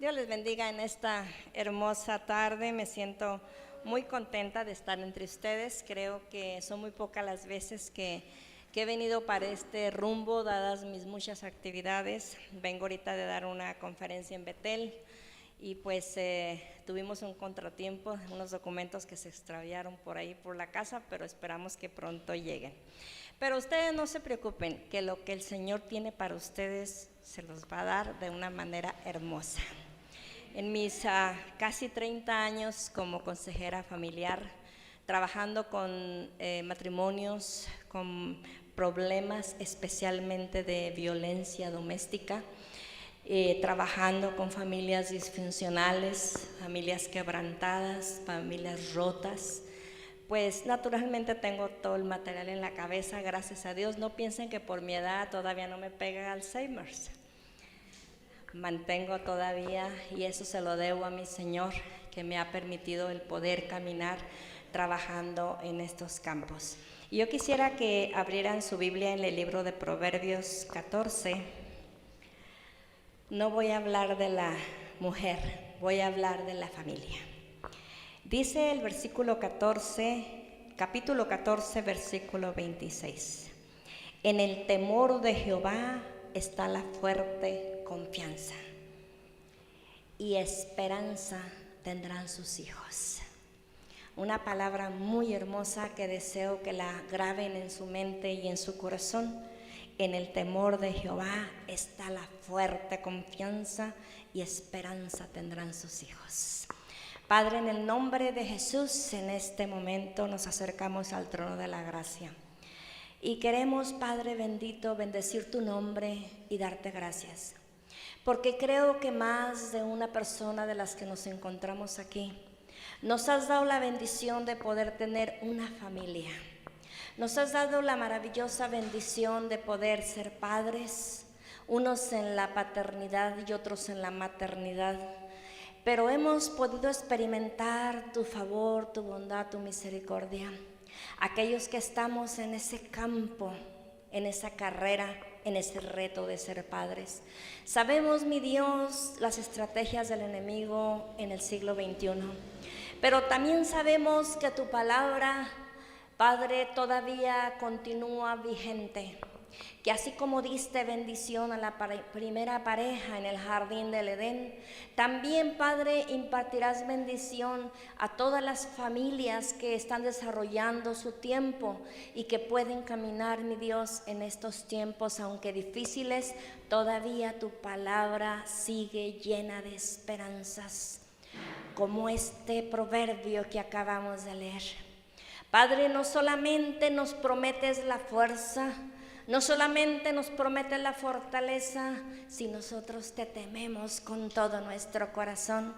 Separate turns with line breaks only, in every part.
Dios les bendiga en esta hermosa tarde. Me siento muy contenta de estar entre ustedes. Creo que son muy pocas las veces que he venido para este rumbo, dadas mis muchas actividades. Vengo ahorita de dar una conferencia en Betel y pues tuvimos un contratiempo, unos documentos que se extraviaron por ahí por la casa, pero esperamos que pronto lleguen. Pero ustedes no se preocupen, que lo que el Señor tiene para ustedes se los va a dar de una manera hermosa. En mis casi 30 años como consejera familiar, trabajando con matrimonios con problemas especialmente de violencia doméstica, trabajando con familias disfuncionales, familias quebrantadas, familias rotas, pues naturalmente tengo todo el material en la cabeza, gracias a Dios. No piensen que por mi edad todavía no me pega Alzheimer. Mantengo todavía, y eso se lo debo a mi Señor, que me ha permitido el poder caminar trabajando en estos campos. Y yo quisiera que abrieran su Biblia en el libro de Proverbios 14. No voy a hablar de la mujer, voy a hablar de la familia. Dice el versículo 14, capítulo 14, versículo 26. En el temor de Jehová está la fuerte confianza, y esperanza tendrán sus hijos. Una palabra muy hermosa que deseo que la graben en su mente y en su corazón. En el temor de Jehová está la fuerte confianza, y esperanza tendrán sus hijos. Padre, en el nombre de Jesús, en este momento nos acercamos al trono de la gracia. Y queremos, Padre bendito, bendecir tu nombre y darte gracias. Porque creo que más de una persona de las que nos encontramos aquí, nos has dado la bendición de poder tener una familia. Nos has dado la maravillosa bendición de poder ser padres, unos en la paternidad y otros en la maternidad. Pero hemos podido experimentar tu favor, tu bondad, tu misericordia. Aquellos que estamos en ese campo, en esa carrera, en ese reto de ser padres. Sabemos, mi Dios, las estrategias del enemigo en el siglo XXI. Pero también sabemos que tu palabra, Padre, todavía continúa vigente. Que así como diste bendición a la primera pareja en el jardín del Edén, también, Padre, impartirás bendición a todas las familias que están desarrollando su tiempo y que pueden caminar, mi Dios, en estos tiempos, aunque difíciles. Todavía tu palabra sigue llena de esperanzas, como este proverbio que acabamos de leer. Padre, no solamente nos prometes la fuerza, no solamente nos prometes la fortaleza, si nosotros te tememos con todo nuestro corazón,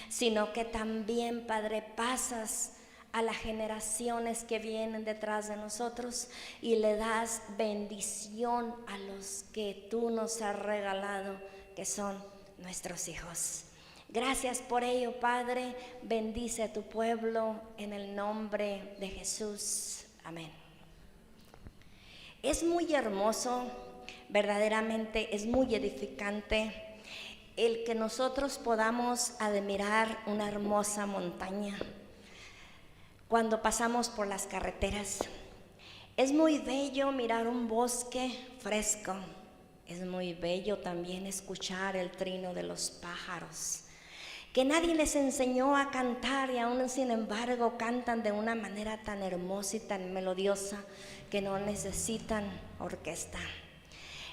sino que también, Padre, pasas a las generaciones que vienen detrás de nosotros y le das bendición a los que tú nos has regalado, que son nuestros hijos. Gracias por ello, Padre. Bendice a tu pueblo en el nombre de Jesús. Amén. Es muy hermoso, verdaderamente es muy edificante el que nosotros podamos admirar una hermosa montaña cuando pasamos por las carreteras. Es muy bello mirar un bosque fresco. Es muy bello también escuchar el trino de los pájaros, que nadie les enseñó a cantar y aún sin embargo cantan de una manera tan hermosa y tan melodiosa que no necesitan orquesta.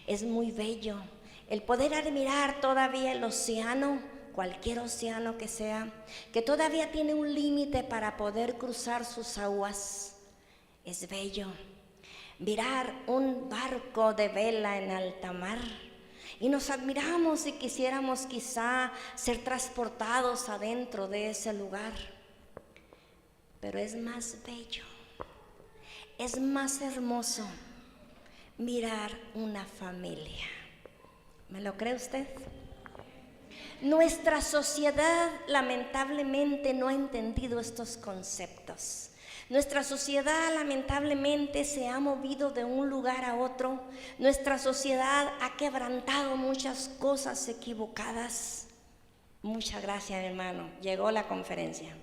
Es muy bello el poder admirar todavía el océano, cualquier océano que sea, que todavía tiene un límite para poder cruzar sus aguas. Es bello mirar un barco de vela en alta mar. Y nos admiramos y quisiéramos quizá ser transportados adentro de ese lugar. Pero es más bello, es más hermoso mirar una familia. ¿Me lo cree usted? Nuestra sociedad lamentablemente no ha entendido estos conceptos. Nuestra sociedad lamentablemente se ha movido de un lugar a otro. Nuestra sociedad ha quebrantado muchas cosas equivocadas. Muchas gracias, hermano. Llegó la conferencia.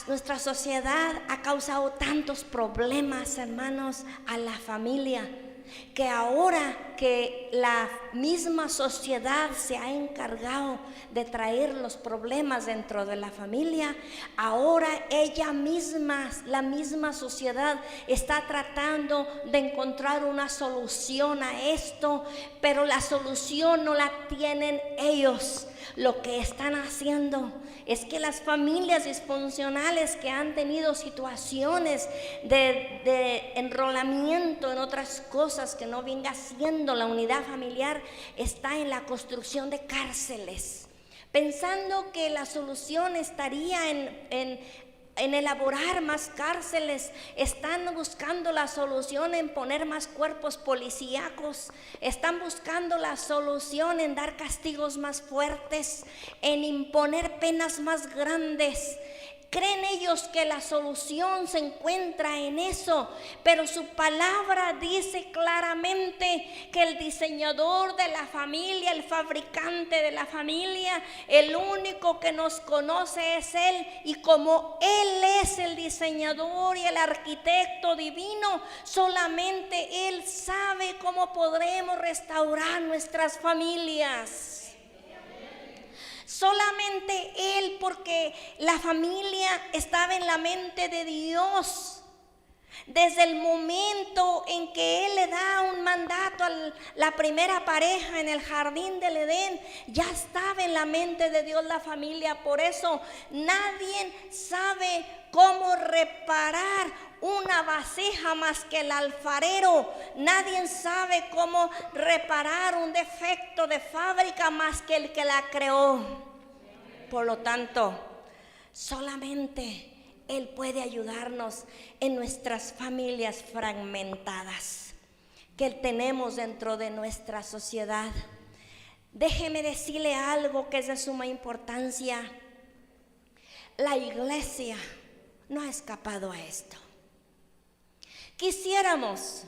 Nuestra sociedad ha causado tantos problemas, hermanos, a la familia, que ahora que la misma sociedad se ha encargado de traer los problemas dentro de la familia, ahora ella misma, la misma sociedad, está tratando de encontrar una solución a esto, pero la solución no la tienen ellos. Lo que están haciendo es que las familias disfuncionales que han tenido situaciones de enrolamiento en otras cosas que no venga siendo la unidad familiar, está en la construcción de cárceles, pensando que la solución estaría en elaborar más cárceles. Están buscando la solución en poner más cuerpos policíacos, están buscando la solución en dar castigos más fuertes, en imponer penas más grandes. Creen ellos que la solución se encuentra en eso, pero su palabra dice claramente que el diseñador de la familia, el fabricante de la familia, el único que nos conoce es Él, y como Él es el diseñador y el arquitecto divino, solamente Él sabe cómo podremos restaurar nuestras familias. Solamente Él, porque la familia estaba en la mente de Dios. Desde el momento en que Él le da un mandato a la primera pareja en el jardín del Edén, ya estaba en la mente de Dios la familia. Por eso nadie sabe cómo reparar una vasija más que el alfarero. Nadie sabe cómo reparar un defecto de fábrica más que el que la creó. Por lo tanto, solamente Él puede ayudarnos en nuestras familias fragmentadas que tenemos dentro de nuestra sociedad. Déjeme decirle algo que es de suma importancia. La iglesia no ha escapado a esto. Quisiéramos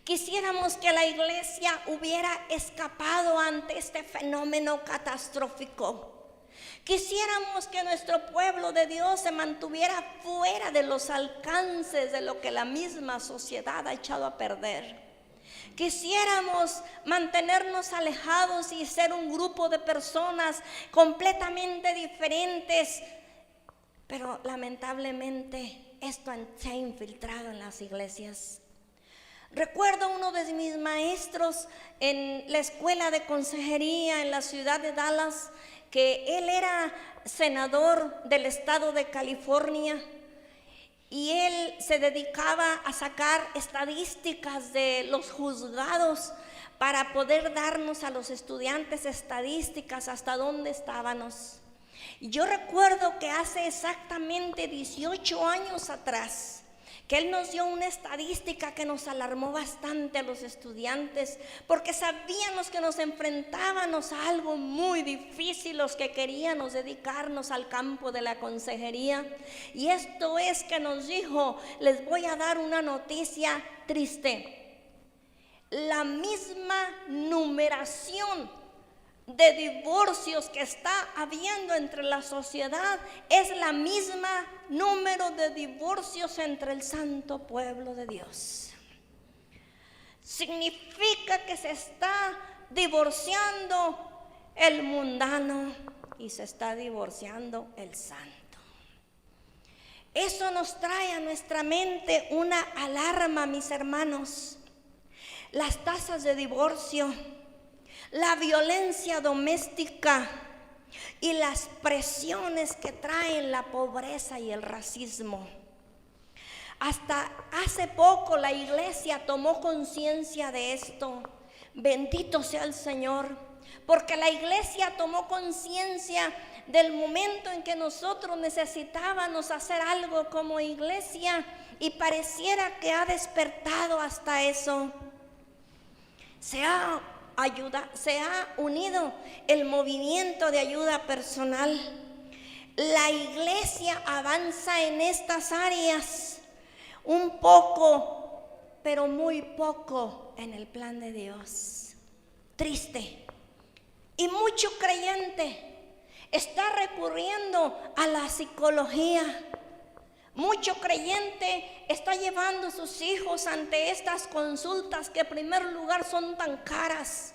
que la iglesia hubiera escapado ante este fenómeno catastrófico. Quisiéramos que nuestro pueblo de Dios se mantuviera fuera de los alcances de lo que la misma sociedad ha echado a perder. Quisiéramos mantenernos alejados y ser un grupo de personas completamente diferentes, pero lamentablemente esto se ha infiltrado en las iglesias. Recuerdo uno de mis maestros en la escuela de consejería en la ciudad de Dallas, que él era senador del estado de California, y él se dedicaba a sacar estadísticas de los juzgados para poder darnos a los estudiantes estadísticas hasta dónde estábamos. Y yo recuerdo que hace exactamente 18 años atrás, que él nos dio una estadística que nos alarmó bastante a los estudiantes, porque sabíamos que nos enfrentábamos a algo muy difícil los que queríamos dedicarnos al campo de la consejería. Y esto es que nos dijo: les voy a dar una noticia triste. La misma numeración de divorcios que está habiendo entre la sociedad es la misma número de divorcios entre el santo pueblo de Dios. Significa que se está divorciando el mundano y se está divorciando el santo. Eso nos trae a nuestra mente una alarma, mis hermanos. Las tasas de divorcio, la violencia doméstica y las presiones que traen la pobreza y el racismo. Hasta hace poco la iglesia tomó conciencia de esto. Bendito sea el Señor, porque la iglesia tomó conciencia del momento en que nosotros necesitábamos hacer algo como iglesia, y pareciera que ha despertado hasta eso. Se ha unido el movimiento de ayuda personal. La iglesia avanza en estas áreas un poco, pero muy poco en el plan de Dios. Triste, Y mucho creyente está recurriendo a la psicología. Mucho creyente está llevando a sus hijos ante estas consultas que en primer lugar son tan caras.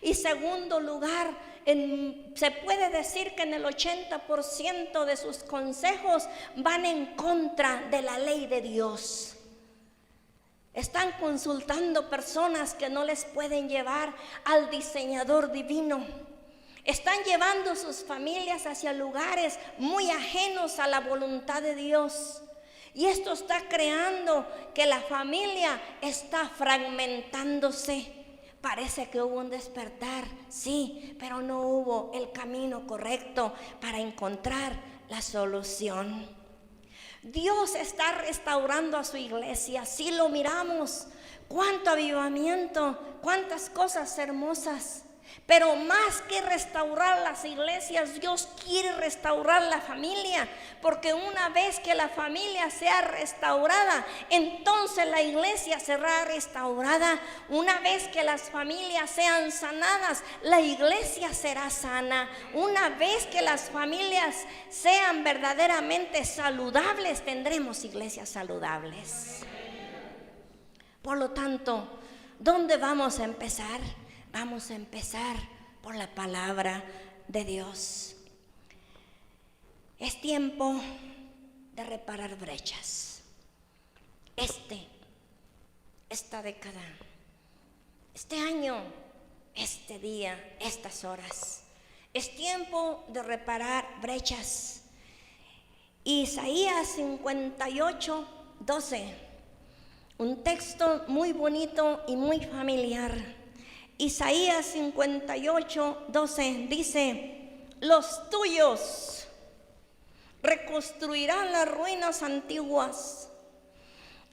Y segundo lugar, se puede decir que en el 80% de sus consejos van en contra de la ley de Dios. Están consultando personas que no les pueden llevar al diseñador divino. Están llevando sus familias hacia lugares muy ajenos a la voluntad de Dios. Y esto está creando que la familia está fragmentándose. Parece que hubo un despertar, sí, pero no hubo el camino correcto para encontrar la solución. Dios está restaurando a su iglesia, sí lo miramos. Cuánto avivamiento, cuántas cosas hermosas. Pero más que restaurar las iglesias, Dios quiere restaurar la familia, porque una vez que la familia sea restaurada, entonces la iglesia será restaurada. Una vez que las familias sean sanadas, la iglesia será sana. Una vez que las familias sean verdaderamente saludables, tendremos iglesias saludables. Por lo tanto, ¿dónde vamos a empezar? Vamos a empezar por la palabra de Dios. Es tiempo de reparar brechas. Esta década, este año, este día, estas horas, es tiempo de reparar brechas. Isaías 58:12, un texto muy bonito y muy familiar. Isaías 58:12 dice: los tuyos reconstruirán las ruinas antiguas,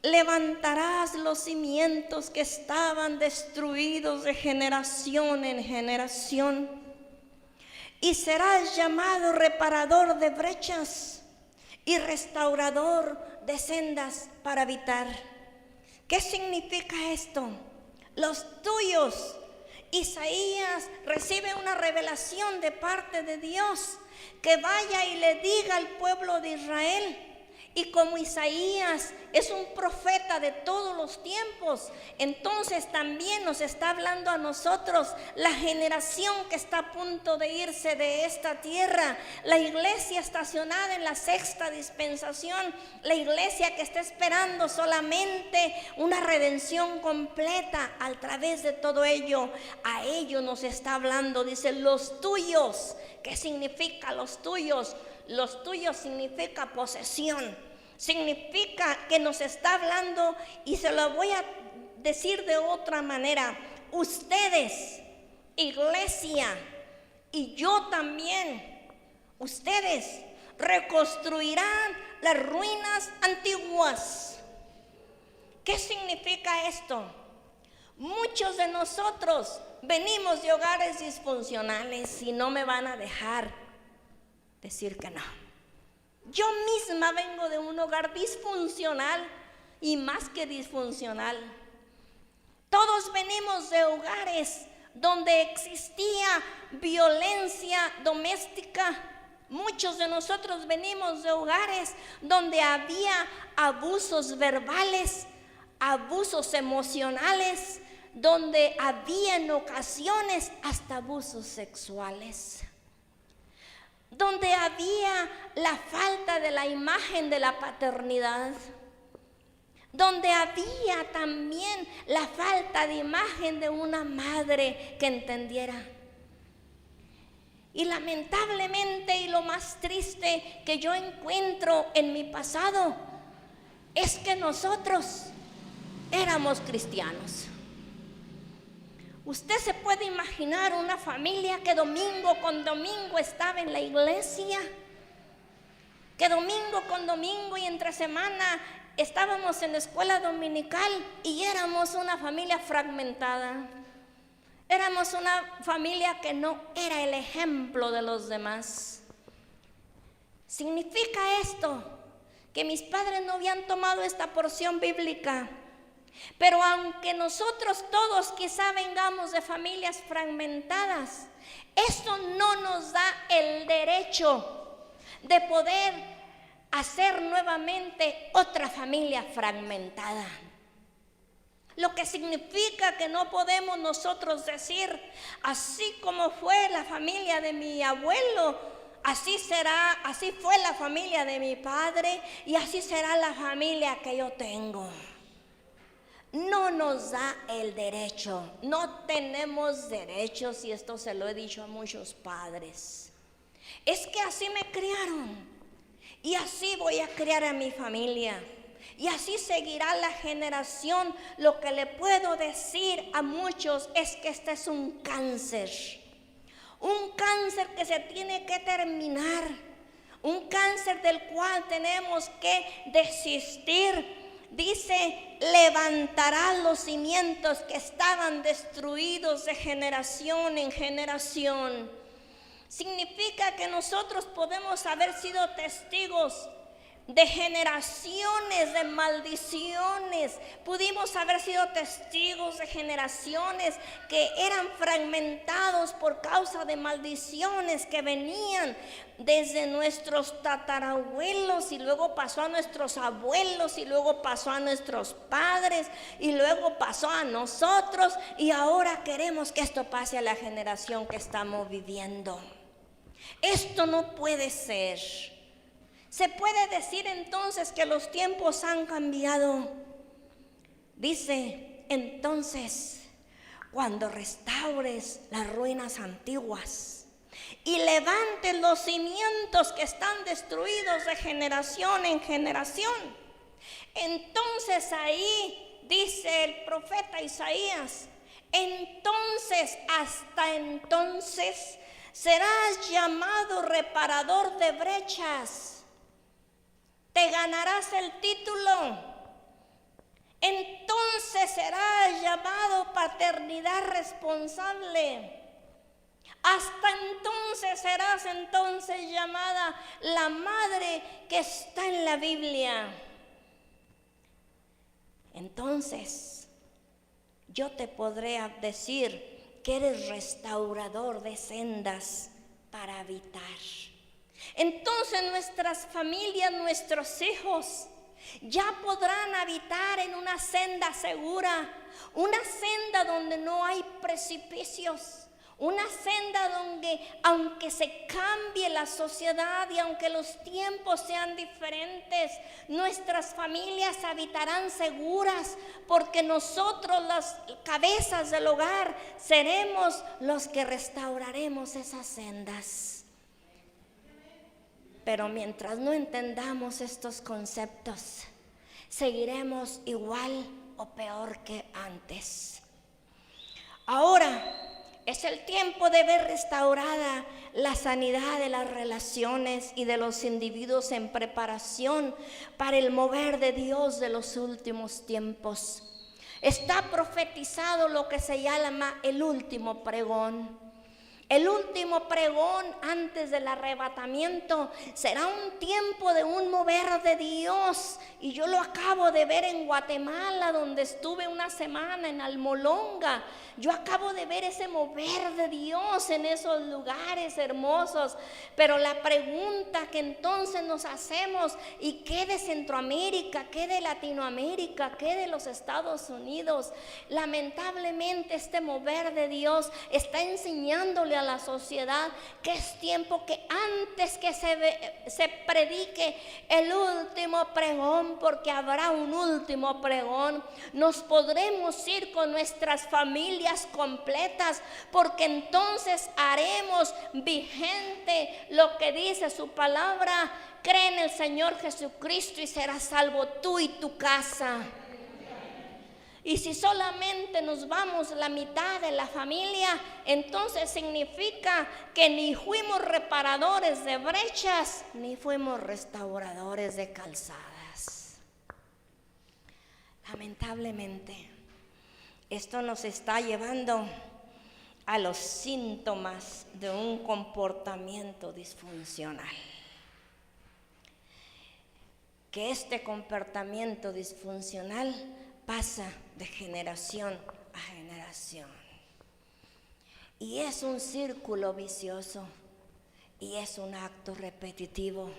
levantarás los cimientos que estaban destruidos de generación en generación, y serás llamado reparador de brechas y restaurador de sendas para habitar. ¿Qué significa esto? Los tuyos. Isaías recibe una revelación de parte de Dios, que vaya y le diga al pueblo de Israel. Y como Isaías es un profeta de todos los tiempos, entonces también nos está hablando a nosotros, la generación que está a punto de irse de esta tierra, la iglesia estacionada en la sexta dispensación, la iglesia que está esperando solamente una redención completa a través de todo ello. A ello nos está hablando, dice: los tuyos. ¿Qué significa los tuyos? Los tuyos significa posesión, significa que nos está hablando, y se lo voy a decir de otra manera: ustedes, iglesia, y yo también, ustedes reconstruirán las ruinas antiguas. ¿Qué significa esto? Muchos de nosotros venimos de hogares disfuncionales, y no me van a dejar decir que no. Yo misma vengo de un hogar disfuncional, y más que disfuncional. Todos venimos de hogares donde existía violencia doméstica. Muchos de nosotros venimos de hogares donde había abusos verbales, abusos emocionales, donde había en ocasiones hasta abusos sexuales, donde había la falta de la imagen de la paternidad, donde había también la falta de imagen de una madre que entendiera. Y lamentablemente, y lo más triste que yo encuentro en mi pasado, es que nosotros éramos cristianos. Usted se puede imaginar una familia que domingo con domingo estaba en la iglesia, que domingo con domingo y entre semana estábamos en la escuela dominical, y éramos una familia fragmentada. Éramos una familia que no era el ejemplo de los demás. ¿Significa esto que mis padres no habían tomado esta porción bíblica Pero aunque nosotros todos quizá vengamos de familias fragmentadas, eso no nos da el derecho de poder hacer nuevamente otra familia fragmentada. Lo que significa que no podemos nosotros decir, así como fue la familia de mi abuelo, así será, así fue la familia de mi padre y así será la familia que yo tengo. No nos da el derecho, no tenemos derechos, y esto se lo he dicho a muchos padres. Es que así me criaron y así voy a criar a mi familia y así seguirá la generación. Lo que le puedo decir a muchos es que este es un cáncer que se tiene que terminar, un cáncer del cual tenemos que desistir. Dice, levantará los cimientos que estaban destruidos de generación en generación. Significa que nosotros podemos haber sido testigos de generaciones de maldiciones. Pudimos haber sido testigos de generaciones que eran fragmentados por causa de maldiciones que venían desde nuestros tatarabuelos y luego pasó a nuestros abuelos y luego pasó a nuestros padres y luego pasó a nosotros, y ahora queremos que esto pase a la generación que estamos viviendo. Esto no puede ser. Se puede decir entonces que los tiempos han cambiado. Dice, entonces, cuando restaures las ruinas antiguas y levantes los cimientos que están destruidos de generación en generación, entonces ahí, dice el profeta Isaías, entonces, hasta entonces, serás llamado reparador de brechas. Te ganarás el título. Entonces serás llamado paternidad responsable. Hasta entonces serás entonces llamada la madre que está en la Biblia. Entonces yo te podré decir que eres restaurador de sendas para habitar. Entonces nuestras familias, nuestros hijos ya podrán habitar en una senda segura, una senda donde no hay precipicios, una senda donde, aunque se cambie la sociedad y aunque los tiempos sean diferentes, nuestras familias habitarán seguras, porque nosotros, las cabezas del hogar, seremos los que restauraremos esas sendas. Pero mientras no entendamos estos conceptos, seguiremos igual o peor que antes. Ahora es el tiempo de ver restaurada la sanidad de las relaciones y de los individuos en preparación para el mover de Dios de los últimos tiempos. Está profetizado lo que se llama el último pregón. El último pregón antes del arrebatamiento será un tiempo de un mover de Dios. Y yo lo acabo de ver en Guatemala, donde estuve una semana en Almolonga. Yo acabo de ver ese mover de Dios en esos lugares hermosos. Pero la pregunta que entonces nos hacemos, ¿y qué de Centroamérica? ¿Qué de Latinoamérica? ¿Qué de los Estados Unidos? Lamentablemente este mover de Dios está enseñándole a la sociedad que es tiempo que antes que se predique el último pregón, porque habrá un último pregón, nos podremos ir con nuestras familias completas, porque entonces haremos vigente lo que dice su palabra: cree en el Señor Jesucristo y serás salvo tú y tu casa. Y si solamente nos vamos la mitad de la familia, entonces significa que ni fuimos reparadores de brechas, ni fuimos restauradores de calzadas. Lamentablemente, esto nos está llevando a los síntomas de un comportamiento disfuncional. Que este comportamiento disfuncional pasa de generación a generación. Y es un círculo vicioso y es un acto repetitivo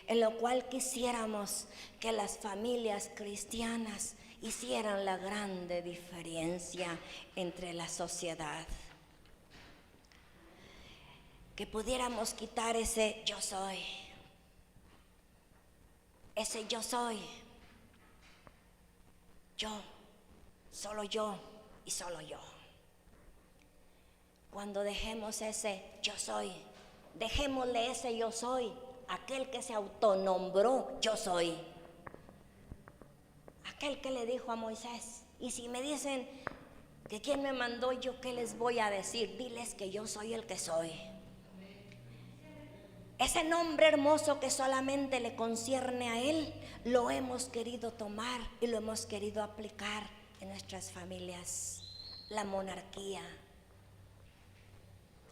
en lo cual quisiéramos que las familias cristianas hicieran la grande diferencia entre la sociedad. Que pudiéramos quitar ese yo soy, yo, solo yo y solo yo. Cuando dejemos ese yo soy, dejémosle ese yo soy, aquel que se autonombró yo soy, aquel que le dijo a Moisés, y si me dicen que quién me mandó, yo qué les voy a decir, diles que yo soy el que soy. Ese nombre hermoso que solamente le concierne a Él, lo hemos querido tomar y lo hemos querido aplicar en nuestras familias. La monarquía,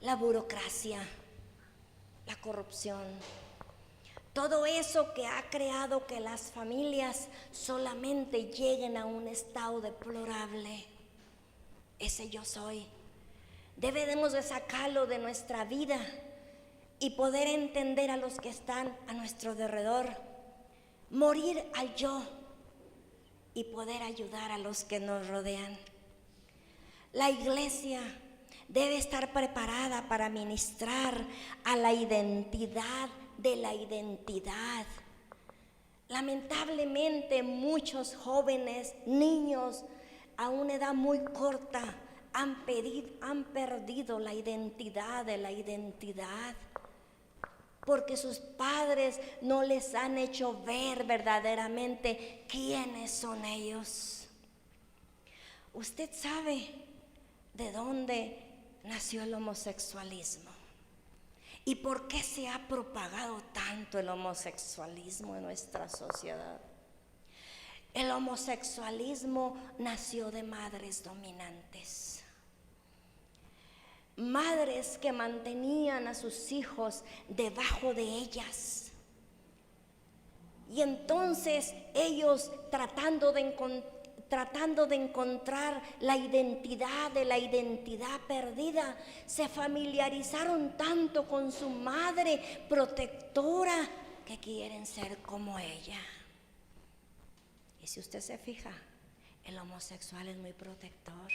la burocracia, la corrupción, todo eso que ha creado que las familias solamente lleguen a un estado deplorable. Ese yo soy, debemos de sacarlo de nuestra vida y poder entender a los que están a nuestro alrededor, morir al yo y poder ayudar a los que nos rodean. La iglesia debe estar preparada para ministrar a la identidad de la identidad. Lamentablemente muchos jóvenes, niños a una edad muy corta han perdido la identidad de la identidad, porque sus padres no les han hecho ver verdaderamente quiénes son ellos. Usted sabe de dónde nació el homosexualismo y por qué se ha propagado tanto el homosexualismo en nuestra sociedad. El homosexualismo nació de madres dominantes. Madres que mantenían a sus hijos debajo de ellas. Y entonces ellos tratando de encontrar la identidad de la identidad perdida, se familiarizaron tanto con su madre protectora que quieren ser como ella. Y si usted se fija, el homosexual es muy protector,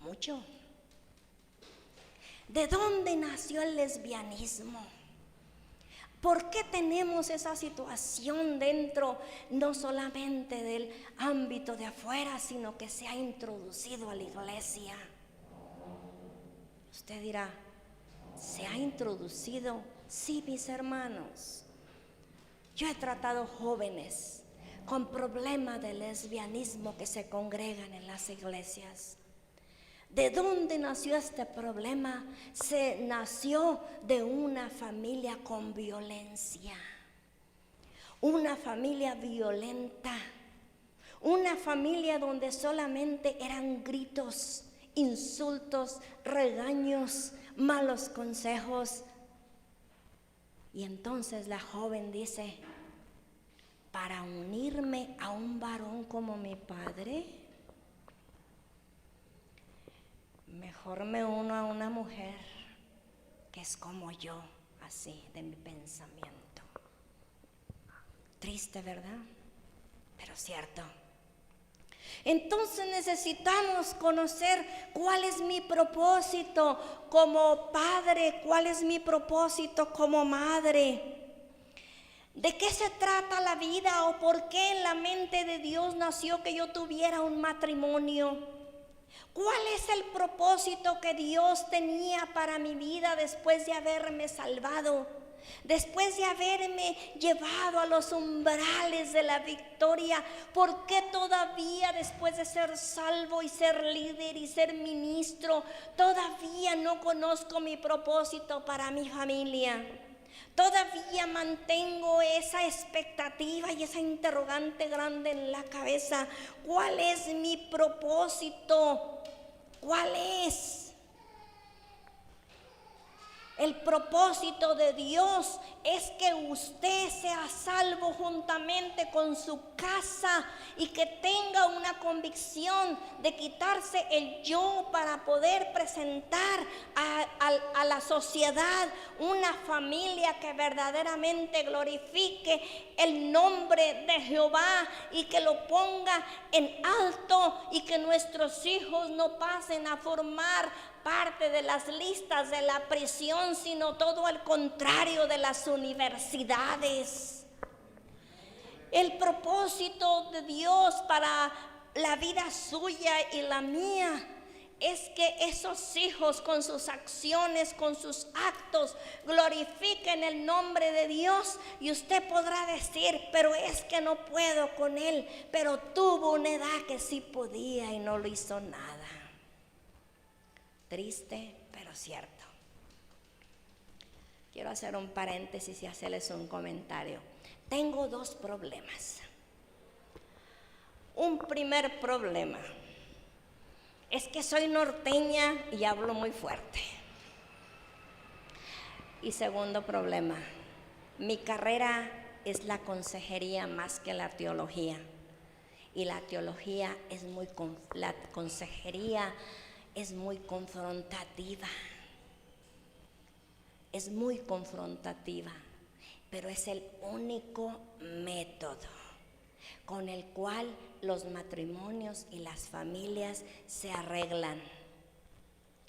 mucho. ¿De dónde nació el lesbianismo? ¿Por qué tenemos esa situación dentro, no solamente del ámbito de afuera, sino que se ha introducido a la iglesia? Usted dirá, ¿se ha introducido? Sí, mis hermanos. Yo he tratado jóvenes con problemas de lesbianismo que se congregan en las iglesias. ¿De dónde nació este problema? Se nació de una familia con violencia, una familia violenta, una familia donde solamente eran gritos, insultos, regaños, malos consejos. Y entonces la joven dice, para unirme a un varón como mi padre, mejor me uno a una mujer que es como yo, así de mi pensamiento. Triste, ¿verdad? Pero cierto. Entonces necesitamos conocer cuál es mi propósito como padre, cuál es mi propósito como madre. ¿De qué se trata la vida o por qué en la mente de Dios nació que yo tuviera un matrimonio? ¿Cuál es el propósito que Dios tenía para mi vida después de haberme salvado? Después de haberme llevado a los umbrales de la victoria, ¿por qué todavía después de ser salvo y ser líder y ser ministro, todavía no conozco mi propósito para mi familia? Todavía mantengo esa expectativa y esa interrogante grande en la cabeza. ¿Cuál es mi propósito? ¿Cuál es? El propósito de Dios es que usted sea salvo juntamente con su casa y que tenga una convicción de quitarse el yo para poder presentar a la sociedad una familia que verdaderamente glorifique el nombre de Jehová y que lo ponga en alto, y que nuestros hijos no pasen a formar parte de las listas de la prisión, sino todo al contrario, de las universidades. El propósito de Dios para la vida suya y la mía es que esos hijos con sus acciones, con sus actos, glorifiquen el nombre de Dios. Y usted podrá decir, pero es que no puedo con él, pero tuvo una edad que sí podía y no lo hizo nada. Triste, pero cierto. Quiero hacer un paréntesis y hacerles un comentario. Tengo dos problemas. Un primer problema es que soy norteña y hablo muy fuerte. Y segundo problema, mi carrera es la consejería más que la teología. Y la teología es la consejería es muy confrontativa. Es muy confrontativa, pero es el único método con el cual los matrimonios y las familias se arreglan,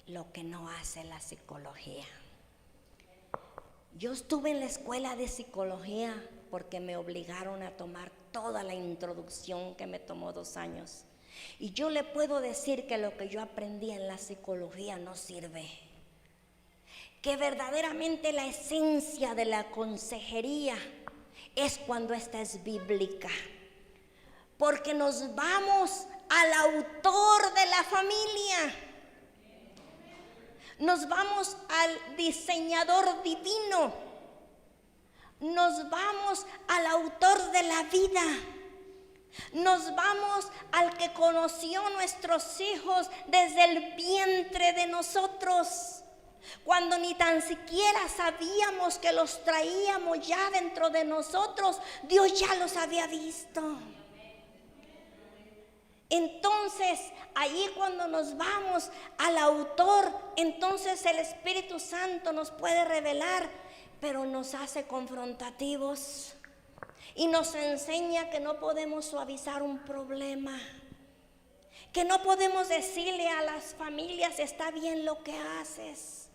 lo que no hace la psicología. Yo estuve en la escuela de psicología porque me obligaron a tomar toda la introducción, que me tomó 2 años. Y yo le puedo decir que lo que yo aprendí en la psicología no sirve. Que verdaderamente la esencia de la consejería es cuando esta es bíblica. Porque nos vamos al autor de la familia. Nos vamos al diseñador divino. Nos vamos al autor de la vida. Nos vamos al que conoció nuestros hijos desde el vientre de nosotros, cuando ni tan siquiera sabíamos que los traíamos ya dentro de nosotros. Dios ya los había visto. Entonces, ahí cuando nos vamos al autor, entonces el Espíritu Santo nos puede revelar, pero nos hace confrontativos. Y nos enseña que no podemos suavizar un problema, que no podemos decirle a las familias, está bien lo que haces,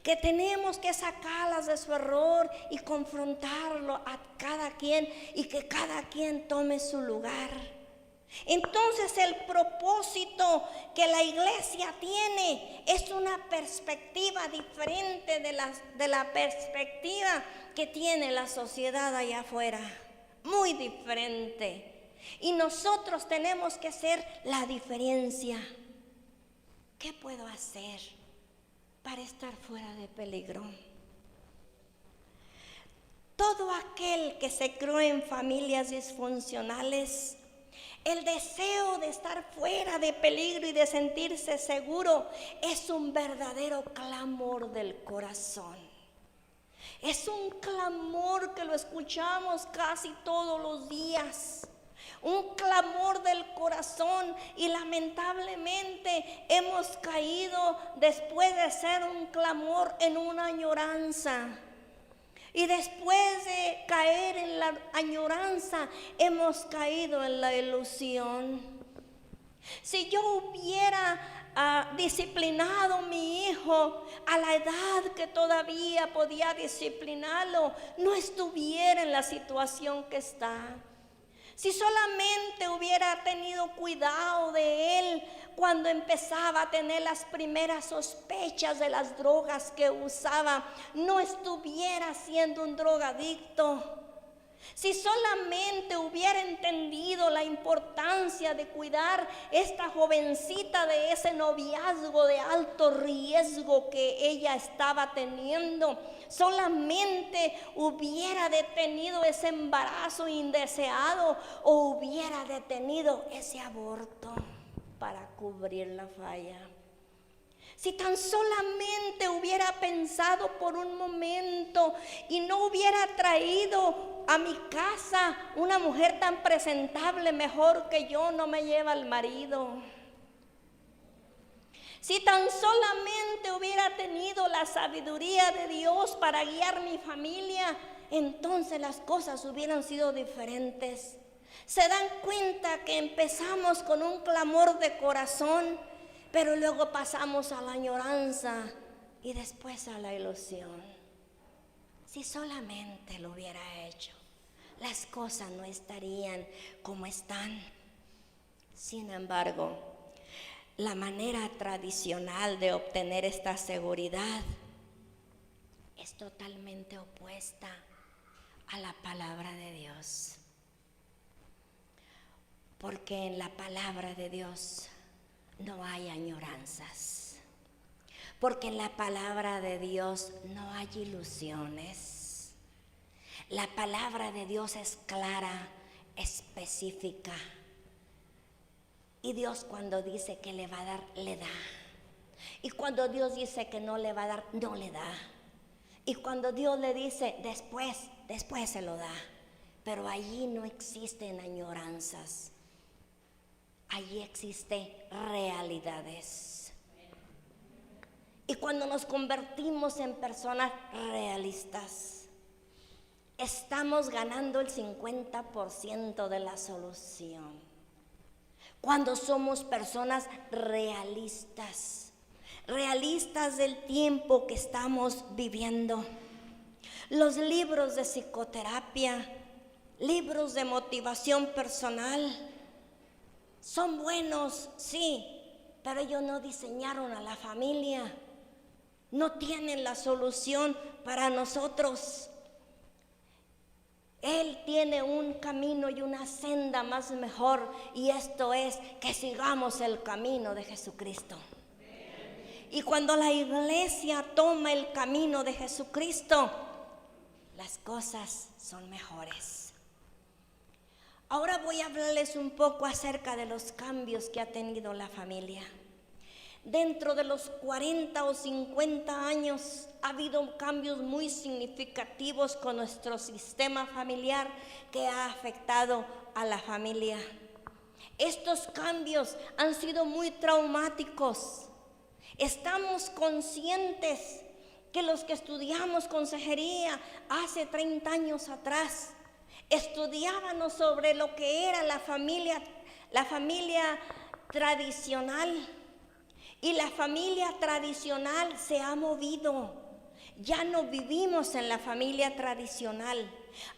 que tenemos que sacarlas de su error y confrontarlo a cada quien, y que cada quien tome su lugar. Entonces el propósito que la iglesia tiene es una perspectiva diferente de la perspectiva que tiene la sociedad allá afuera. Muy diferente. Y nosotros tenemos que ser la diferencia. ¿Qué puedo hacer para estar fuera de peligro? Todo aquel que se crió en familias disfuncionales, el deseo de estar fuera de peligro y de sentirse seguro es un verdadero clamor del corazón. Es un clamor que lo escuchamos casi todos los días. Un clamor del corazón, y lamentablemente hemos caído, después de ser un clamor, en una añoranza. Y después de caer en la añoranza, hemos caído en la ilusión. Si yo hubiera disciplinado a mi hijo a la edad que todavía podía disciplinarlo, no estuviera en la situación que está. Si solamente hubiera tenido cuidado de él cuando empezaba a tener las primeras sospechas de las drogas que usaba, no estuviera siendo un drogadicto. Si solamente hubiera entendido la importancia de cuidar esta jovencita de ese noviazgo de alto riesgo que ella estaba teniendo, solamente hubiera detenido ese embarazo indeseado, o hubiera detenido ese aborto para cubrir la falla. Si tan solamente hubiera pensado por un momento y no hubiera traído a mi casa una mujer tan presentable, mejor que yo, no me lleva el marido. Si tan solamente hubiera tenido la sabiduría de Dios para guiar mi familia, entonces las cosas hubieran sido diferentes. Se dan cuenta que empezamos con un clamor de corazón, pero luego pasamos a la añoranza y después a la ilusión. Si solamente lo hubiera hecho, las cosas no estarían como están. Sin embargo, la manera tradicional de obtener esta seguridad es totalmente opuesta a la palabra de Dios. Porque en la palabra de Dios no hay añoranzas. Porque en la palabra de Dios no hay ilusiones. La palabra de Dios es clara, específica. Y Dios cuando dice que le va a dar, le da. Y cuando Dios dice que no le va a dar, no le da. Y cuando Dios le dice después se lo da. Pero allí no existen añoranzas. Allí existen realidades. Y cuando nos convertimos en personas realistas, estamos ganando el 50% de la solución. Cuando somos personas realistas del tiempo que estamos viviendo. Los libros de psicoterapia, libros de motivación personal, son buenos, sí, pero ellos no diseñaron a la familia, no tienen la solución para nosotros. Él tiene un camino y una senda más mejor, y esto es que sigamos el camino de Jesucristo. Y cuando la iglesia toma el camino de Jesucristo, las cosas son mejores. Ahora voy a hablarles un poco acerca de los cambios que ha tenido la familia. Dentro de los 40 o 50 años ha habido cambios muy significativos con nuestro sistema familiar que ha afectado a la familia. Estos cambios han sido muy traumáticos. Estamos conscientes que los que estudiamos consejería hace 30 años atrás, estudiábamos sobre lo que era la familia tradicional. Y la familia tradicional se ha movido. Ya no vivimos en la familia tradicional.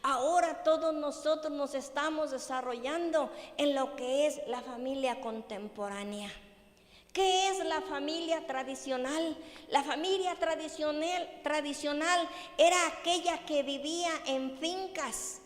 Ahora todos nosotros nos estamos desarrollando en lo que es la familia contemporánea. ¿Qué es la familia tradicional? La familia tradicional era aquella que vivía en fincas,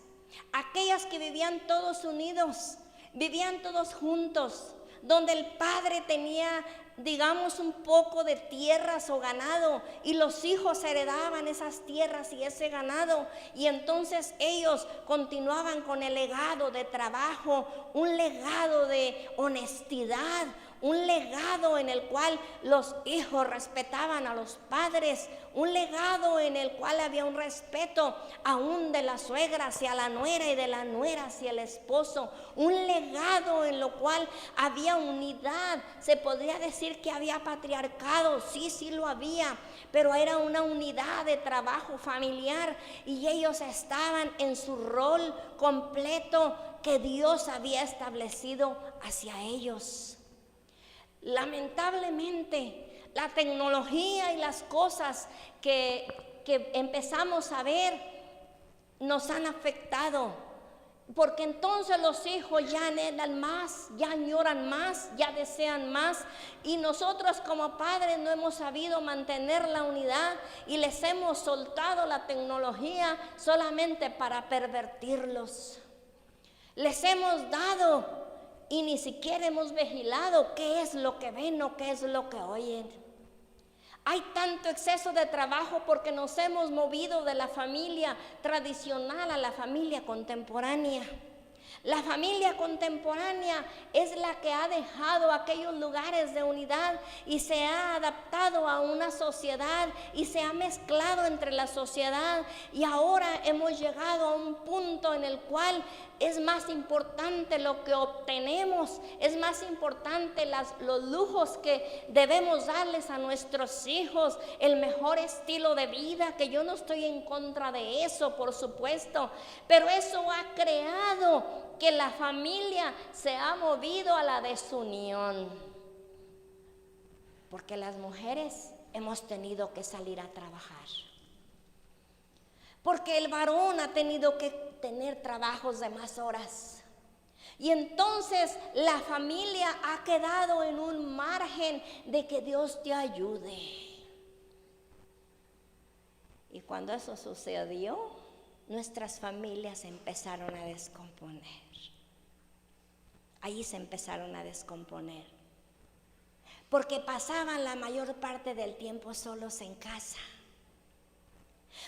aquellas que vivían todos unidos, vivían todos juntos, donde el padre tenía, digamos, un poco de tierras o ganado, y los hijos heredaban esas tierras y ese ganado, y entonces ellos continuaban con el legado de trabajo, un legado de honestidad, un legado en el cual los hijos respetaban a los padres, un legado en el cual había un respeto aún de la suegra hacia la nuera y de la nuera hacia el esposo, un legado en lo cual había unidad. Se podría decir que había patriarcado, sí lo había, pero era una unidad de trabajo familiar, y ellos estaban en su rol completo que Dios había establecido hacia ellos. Lamentablemente, la tecnología y las cosas que empezamos a ver nos han afectado, porque entonces los hijos ya anhelan más, ya añoran más, ya desean más, y nosotros como padres no hemos sabido mantener la unidad y les hemos soltado la tecnología solamente para pervertirlos. Les hemos dado y ni siquiera hemos vigilado qué es lo que ven o qué es lo que oyen. Hay tanto exceso de trabajo porque nos hemos movido de la familia tradicional a la familia contemporánea. La familia contemporánea es la que ha dejado aquellos lugares de unidad y se ha adaptado a una sociedad y se ha mezclado entre la sociedad, y ahora hemos llegado a un punto en el cual es más importante lo que obtenemos, es más importante los lujos que debemos darles a nuestros hijos, el mejor estilo de vida, que yo no estoy en contra de eso, por supuesto, pero eso ha creado que la familia se ha movido a la desunión, porque las mujeres hemos tenido que salir a trabajar, porque el varón ha tenido que tener trabajos de más horas, y entonces la familia ha quedado en un margen de que Dios te ayude. Y cuando eso sucedió, nuestras familias empezaron a descomponer. Ahí se empezaron a descomponer, porque pasaban la mayor parte del tiempo solos en casa.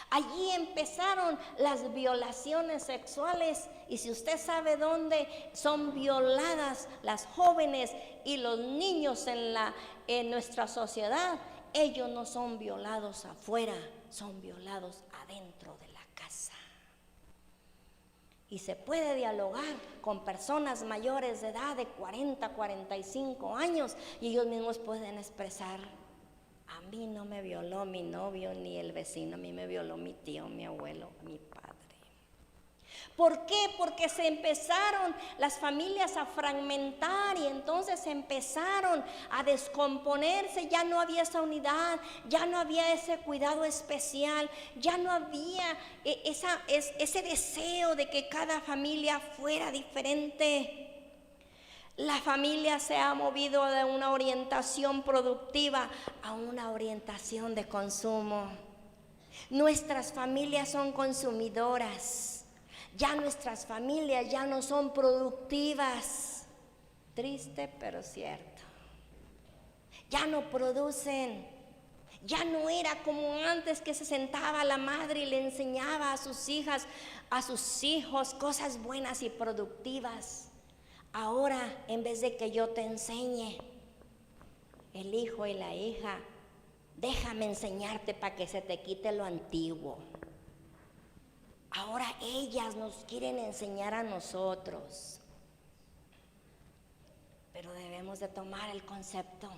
Allí empezaron las violaciones sexuales, y si usted sabe dónde son violadas las jóvenes y los niños en nuestra sociedad, ellos no son violados afuera, son violados adentro de la casa. Y se puede dialogar con personas mayores de edad de 40, 45 años, y ellos mismos pueden expresar: a mí no me violó mi novio ni el vecino, a mí me violó mi tío, mi abuelo, mi padre. ¿Por qué? Porque se empezaron las familias a fragmentar, y entonces empezaron a descomponerse. Ya no había esa unidad, ya no había ese cuidado especial, ya no había ese deseo de que cada familia fuera diferente. La familia se ha movido de una orientación productiva a una orientación de consumo. Nuestras familias son consumidoras. Ya nuestras familias ya no son productivas. Triste, pero cierto. Ya no producen. Ya no era como antes, que se sentaba la madre y le enseñaba a sus hijas, a sus hijos, cosas buenas y productivas. Ahora, en vez de que yo te enseñe, el hijo y la hija, déjame enseñarte para que se te quite lo antiguo. Ahora ellas nos quieren enseñar a nosotros. Pero debemos de tomar el concepto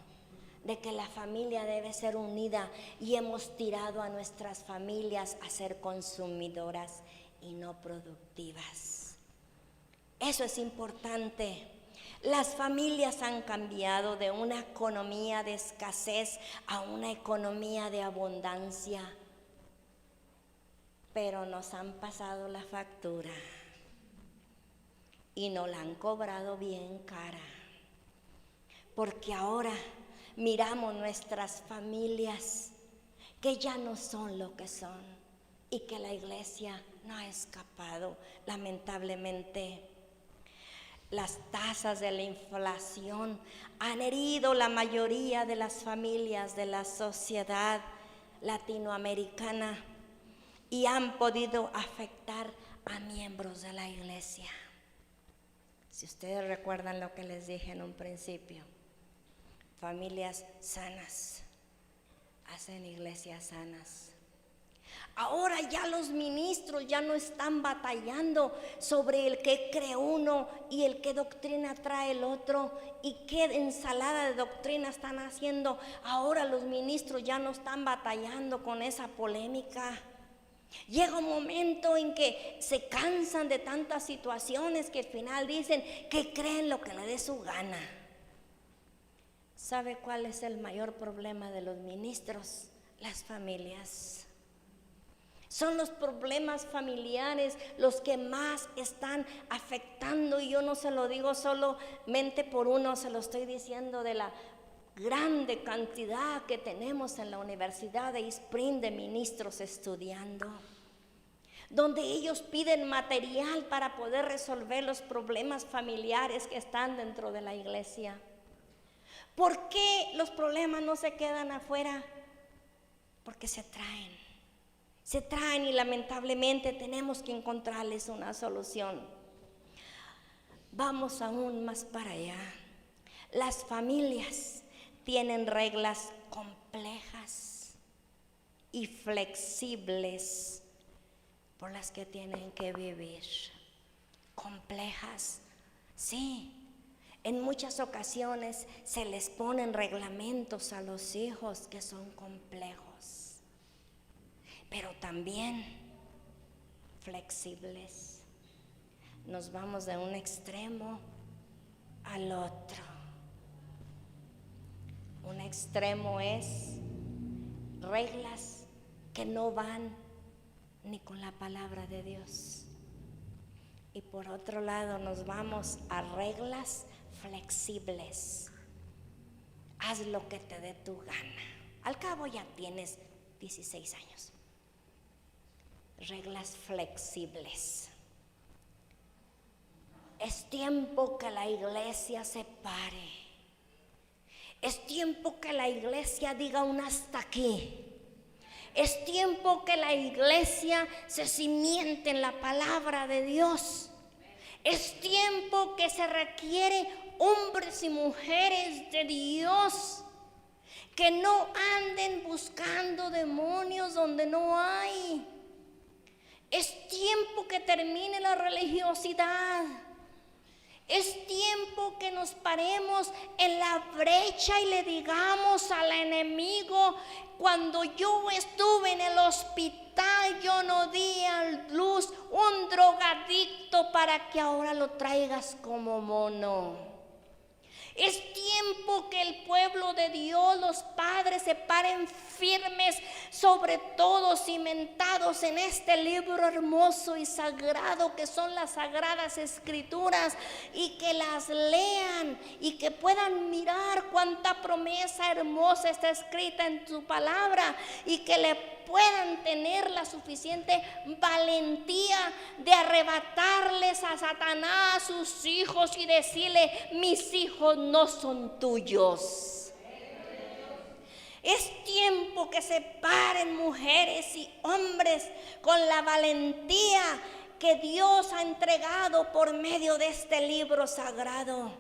de que la familia debe ser unida, y hemos tirado a nuestras familias a ser consumidoras y no productivas. Eso es importante. Las familias han cambiado de una economía de escasez a una economía de abundancia, pero nos han pasado la factura y nos la han cobrado bien cara, porque ahora miramos nuestras familias que ya no son lo que son, y que la iglesia no ha escapado, lamentablemente. Las tasas de la inflación han herido la mayoría de las familias de la sociedad latinoamericana y han podido afectar a miembros de la iglesia. Si ustedes recuerdan lo que les dije en un principio, familias sanas hacen iglesias sanas. Ahora ya los ministros ya no están batallando sobre el que cree uno y el qué doctrina trae el otro y qué ensalada de doctrina están haciendo. Ahora los ministros ya no están batallando con esa polémica. Llega un momento en que se cansan de tantas situaciones que al final dicen que creen lo que le dé su gana. ¿Sabe cuál es el mayor problema de los ministros? Las familias. Son los problemas familiares los que más están afectando, y yo no se lo digo solamente por uno, se lo estoy diciendo de la grande cantidad que tenemos en la Universidad de East Spring de ministros estudiando, donde ellos piden material para poder resolver los problemas familiares que están dentro de la iglesia. ¿Por qué los problemas no se quedan afuera? Porque se traen y lamentablemente tenemos que encontrarles una solución. Vamos aún más para allá. Las familias tienen reglas complejas y flexibles por las que tienen que vivir. Complejas, sí. En muchas ocasiones se les ponen reglamentos a los hijos que son complejos, pero también flexibles. Nos vamos de un extremo al otro. Un extremo es reglas que no van ni con la palabra de Dios. Y por otro lado nos vamos a reglas flexibles. Haz lo que te dé tu gana. Al cabo ya tienes 16 años. Reglas flexibles. Es tiempo que la iglesia se pare. Es tiempo que la iglesia diga un hasta aquí. Es tiempo que la iglesia se cimiente en la palabra de Dios. Es tiempo que se requiere hombres y mujeres de Dios que no anden buscando demonios donde no hay. Es tiempo que termine la religiosidad. Es tiempo que nos paremos en la brecha y le digamos al enemigo: cuando yo estuve en el hospital, yo no di a luz un drogadicto para que ahora lo traigas como mono. Es tiempo que el pueblo de Dios, los padres, se paren firmes, sobre todo cimentados en este libro hermoso y sagrado que son las Sagradas Escrituras, y que las lean y que puedan mirar cuánta promesa hermosa está escrita en su palabra, y que le puedan tener la suficiente valentía de arrebatarles a Satanás sus hijos y decirle: mis hijos no son tuyos. Es tiempo que se paren mujeres y hombres con la valentía que Dios ha entregado por medio de este libro sagrado.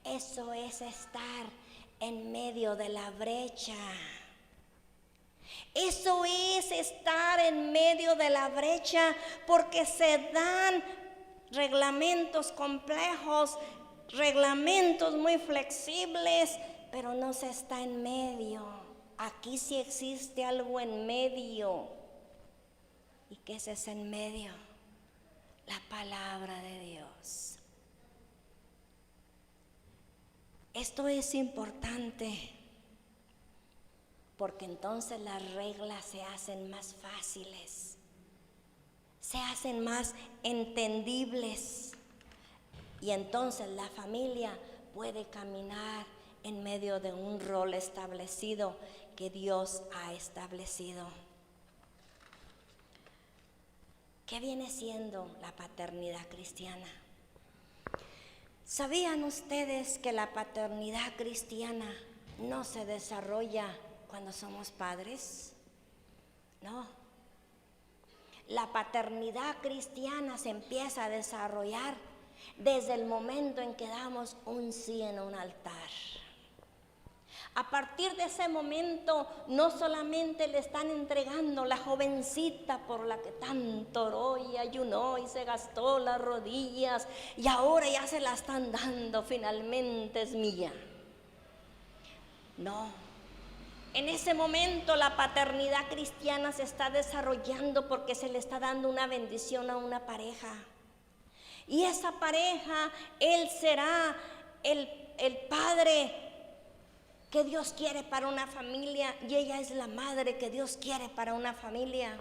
Eso es estar en medio de la brecha. Eso es estar en medio de la brecha, porque se dan reglamentos complejos, reglamentos muy flexibles, pero no se está en medio. Aquí sí existe algo en medio. ¿Y qué es ese en medio? La palabra de Dios. Esto es importante, porque entonces las reglas se hacen más fáciles, se hacen más entendibles, y entonces la familia puede caminar en medio de un rol establecido que Dios ha establecido. ¿Qué viene siendo la paternidad cristiana? ¿Sabían ustedes que la paternidad cristiana no se desarrolla cuando somos padres? No. La paternidad cristiana se empieza a desarrollar desde el momento en que damos un sí en un altar. A partir de ese momento, no solamente le están entregando la jovencita por la que tanto oró y ayunó y se gastó las rodillas, y ahora ya se la están dando, finalmente es mía. No. En ese momento la paternidad cristiana se está desarrollando porque se le está dando una bendición a una pareja. Y esa pareja, él será el padre que Dios quiere para una familia, y ella es la madre que Dios quiere para una familia.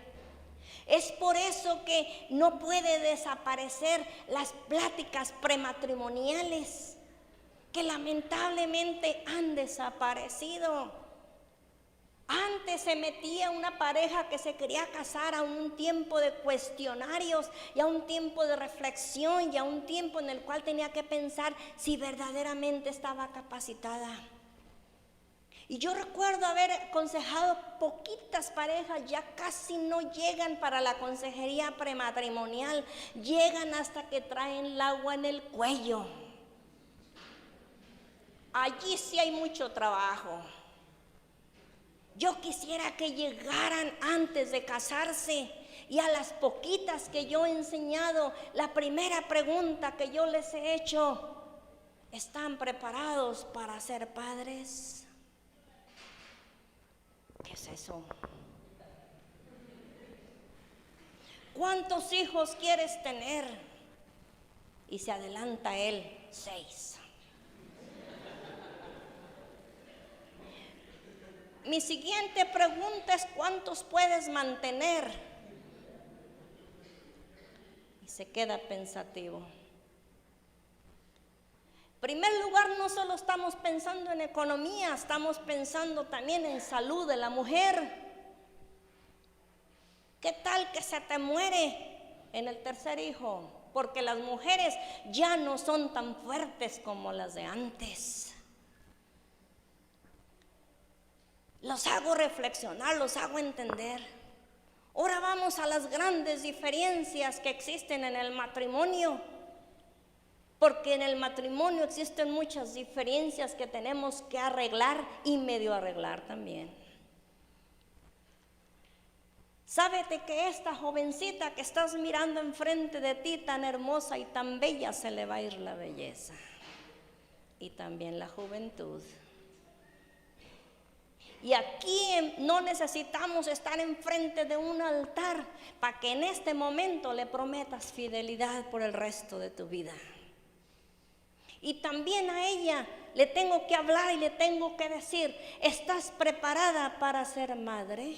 Es por eso que no puede desaparecer las pláticas prematrimoniales, que lamentablemente han desaparecido. Antes se metía una pareja que se quería casar a un tiempo de cuestionarios y a un tiempo de reflexión y a un tiempo en el cual tenía que pensar si verdaderamente estaba capacitada. Y yo recuerdo haber aconsejado poquitas parejas, ya casi no llegan para la consejería prematrimonial, llegan hasta que traen el agua en el cuello. Allí sí hay mucho trabajo. Yo quisiera que llegaran antes de casarse, y a las poquitas que yo he enseñado, la primera pregunta que yo les he hecho: ¿están preparados para ser padres? ¿Qué es eso? ¿Cuántos hijos quieres tener? Y se adelanta él: 6. Mi siguiente pregunta es: ¿cuántos puedes mantener? Y se queda pensativo. En primer lugar, no solo estamos pensando en economía, estamos pensando también en salud de la mujer. ¿Qué tal que se te muere en el tercer hijo? Porque las mujeres ya no son tan fuertes como las de antes. Los hago reflexionar, los hago entender. Ahora vamos a las grandes diferencias que existen en el matrimonio. Porque en el matrimonio existen muchas diferencias que tenemos que arreglar y medio arreglar también. Sábete que esta jovencita que estás mirando enfrente de ti, tan hermosa y tan bella, se le va a ir la belleza. Y también la juventud. Y aquí no necesitamos estar enfrente de un altar para que en este momento le prometas fidelidad por el resto de tu vida. Y también a ella le tengo que hablar y le tengo que decir: ¿estás preparada para ser madre?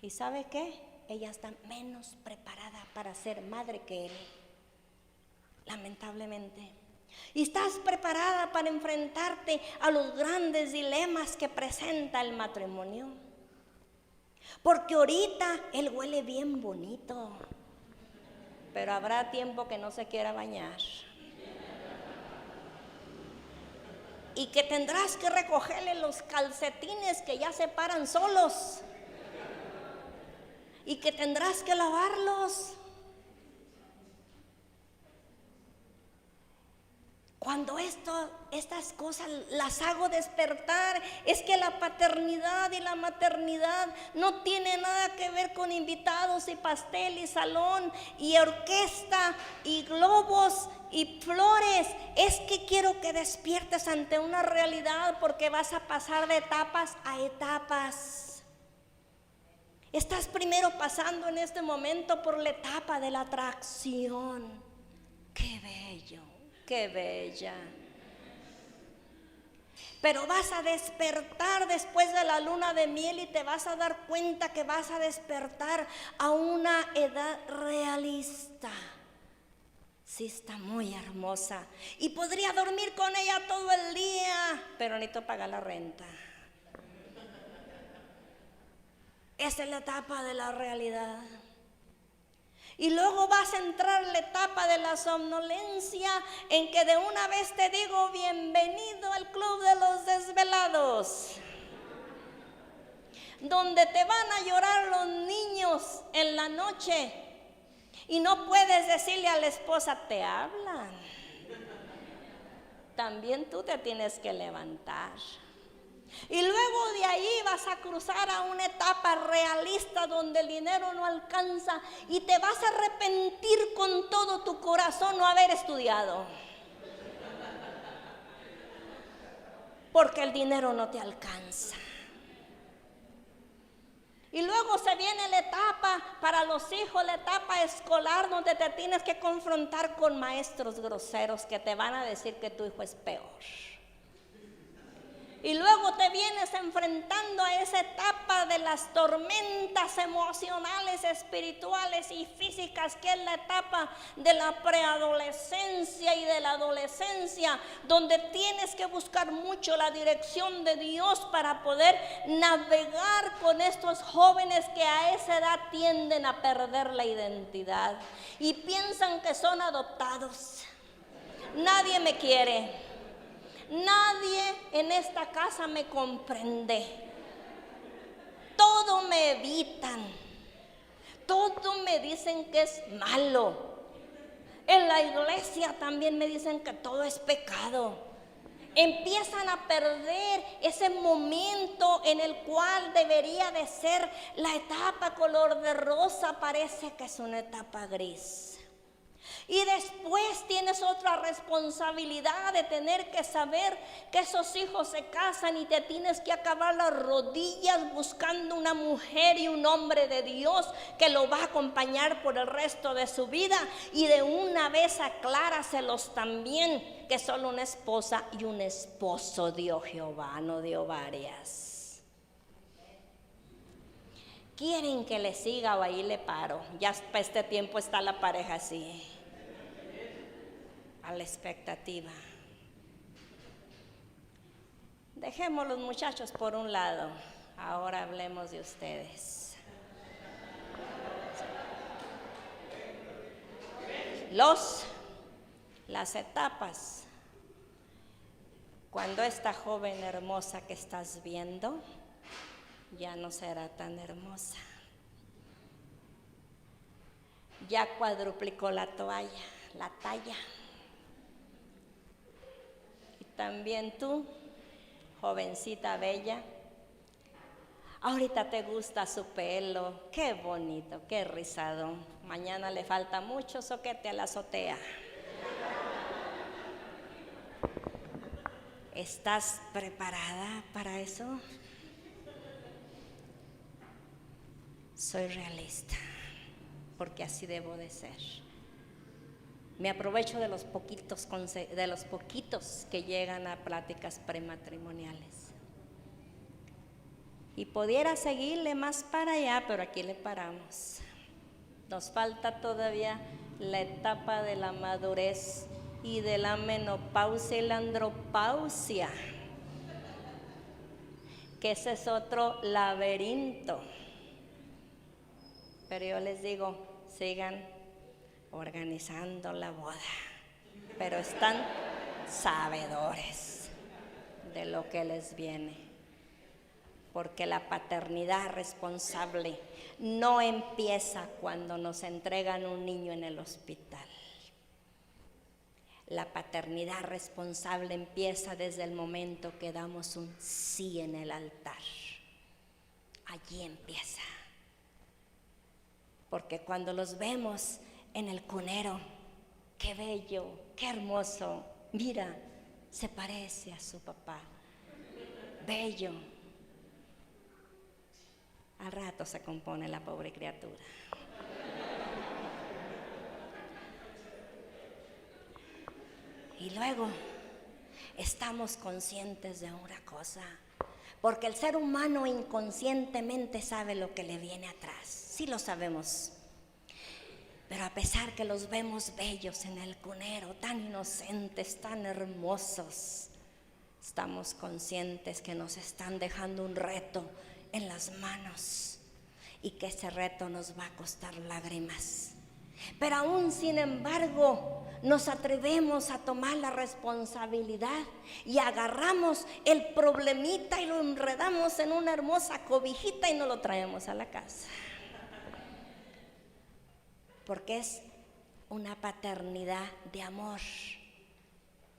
¿Y sabe qué? Ella está menos preparada para ser madre que él, lamentablemente. ¿Y estás preparada para enfrentarte a los grandes dilemas que presenta el matrimonio? Porque ahorita él huele bien bonito, pero habrá tiempo que no se quiera bañar. Y que tendrás que recogerle los calcetines que ya se paran solos. Y que tendrás que lavarlos. Cuando estas cosas las hago despertar, es que la paternidad y la maternidad no tiene nada que ver con invitados y pastel y salón y orquesta y globos y flores. Es que quiero que despiertes ante una realidad, porque vas a pasar de etapas a etapas. Estás primero pasando en este momento por la etapa de la atracción. ¡Qué bello! ¡Qué bella! Pero vas a despertar después de la luna de miel y te vas a dar cuenta que vas a despertar a una edad realista. Sí, está muy hermosa y podría dormir con ella todo el día, pero necesito pagar la renta. Esa es la etapa de la realidad. Y luego vas a entrar en la etapa de la somnolencia, en que de una vez te digo: bienvenido al club de los desvelados, donde te van a llorar los niños en la noche y no puedes decirle a la esposa: te hablan. También tú te tienes que levantar. Y luego de ahí vas a cruzar a una etapa realista donde el dinero no alcanza y te vas a arrepentir con todo tu corazón no haber estudiado, porque el dinero no te alcanza. Y luego se viene la etapa para los hijos, la etapa escolar, donde te tienes que confrontar con maestros groseros que te van a decir que tu hijo es peor. Y luego te vienes enfrentando a esa etapa de las tormentas emocionales, espirituales y físicas, que es la etapa de la preadolescencia y de la adolescencia, donde tienes que buscar mucho la dirección de Dios para poder navegar con estos jóvenes que a esa edad tienden a perder la identidad y piensan que son adoptados. Nadie me quiere. Nadie en esta casa me comprende. Todo me evitan. Todo me dicen que es malo. En la iglesia también me dicen que todo es pecado. Empiezan a perder ese momento en el cual debería de ser la etapa color de rosa. Parece que es una etapa gris. Y después tienes otra responsabilidad de tener que saber que esos hijos se casan y te tienes que acabar las rodillas buscando una mujer y un hombre de Dios que lo va a acompañar por el resto de su vida. Y de una vez acláraselos también que solo una esposa y un esposo dio Jehová, no dio varias. ¿Quieren que le siga o ahí le paro? Ya para este tiempo está la pareja así, a la expectativa. Dejemos los muchachos por un lado, ahora hablemos de ustedes. Las etapas. Cuando esta joven hermosa que estás viendo ya no será tan hermosa. Ya cuadruplicó la talla. Y también tú, jovencita bella, ahorita te gusta su pelo, qué bonito, qué rizado. Mañana le falta mucho soquete a la azotea. ¿Estás preparada para eso? Soy realista, porque así debo de ser. Me aprovecho de los poquitos que llegan a pláticas prematrimoniales. Y pudiera seguirle más para allá, pero aquí le paramos. Nos falta todavía la etapa de la madurez y de la menopausia y la andropausia, que ese es otro laberinto. Pero yo les digo, sigan organizando la boda, pero están sabedores de lo que les viene, porque la paternidad responsable no empieza cuando nos entregan un niño en el hospital. La paternidad responsable empieza desde el momento que damos un sí en el altar. Allí empieza. Porque cuando los vemos en el cunero, qué bello, qué hermoso, mira, se parece a su papá, bello. Al rato se compone la pobre criatura. Y luego estamos conscientes de una cosa, porque el ser humano inconscientemente sabe lo que le viene atrás, sí lo sabemos. Pero a pesar que los vemos bellos en el cunero, tan inocentes, tan hermosos, estamos conscientes que nos están dejando un reto en las manos y que ese reto nos va a costar lágrimas. Pero aún sin embargo nos atrevemos a tomar la responsabilidad y agarramos el problemita y lo enredamos en una hermosa cobijita y nos lo traemos a la casa. Porque es una paternidad de amor.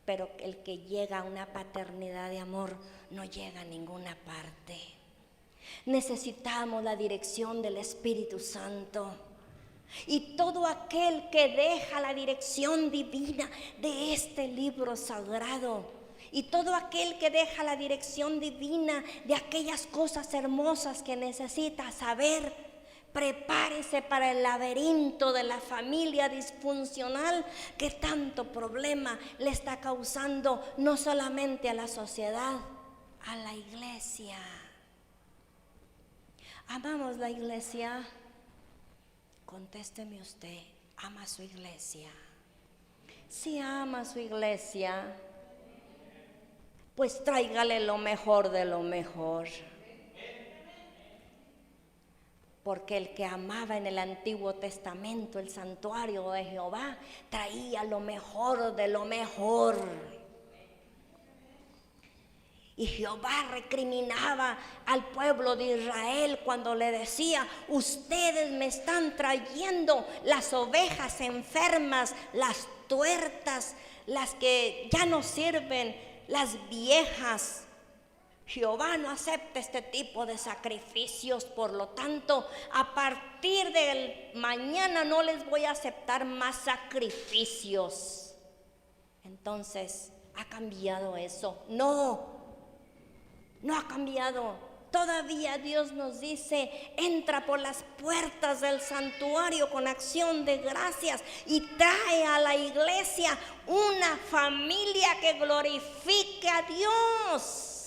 Pero el que llega a una paternidad de amor no llega a ninguna parte. Necesitamos la dirección del Espíritu Santo. Y todo aquel que deja la dirección divina de este libro sagrado, y todo aquel que deja la dirección divina de aquellas cosas hermosas que necesita saber, prepárese para el laberinto de la familia disfuncional que tanto problema le está causando no solamente a la sociedad, a la iglesia. ¿Amamos la iglesia? Contésteme usted, ¿ama su iglesia? Si ama su iglesia, pues tráigale lo mejor de lo mejor. Porque el que amaba en el Antiguo Testamento el santuario de Jehová traía lo mejor de lo mejor. Y Jehová recriminaba al pueblo de Israel cuando le decía: ustedes me están trayendo las ovejas enfermas, las tuertas, las que ya no sirven, las viejas. Jehová no acepta este tipo de sacrificios, por lo tanto, a partir del mañana no les voy a aceptar más sacrificios. Entonces, ¿ha cambiado eso? No ha cambiado. Todavía Dios nos dice: entra por las puertas del santuario con acción de gracias y trae a la iglesia una familia que glorifique a Dios.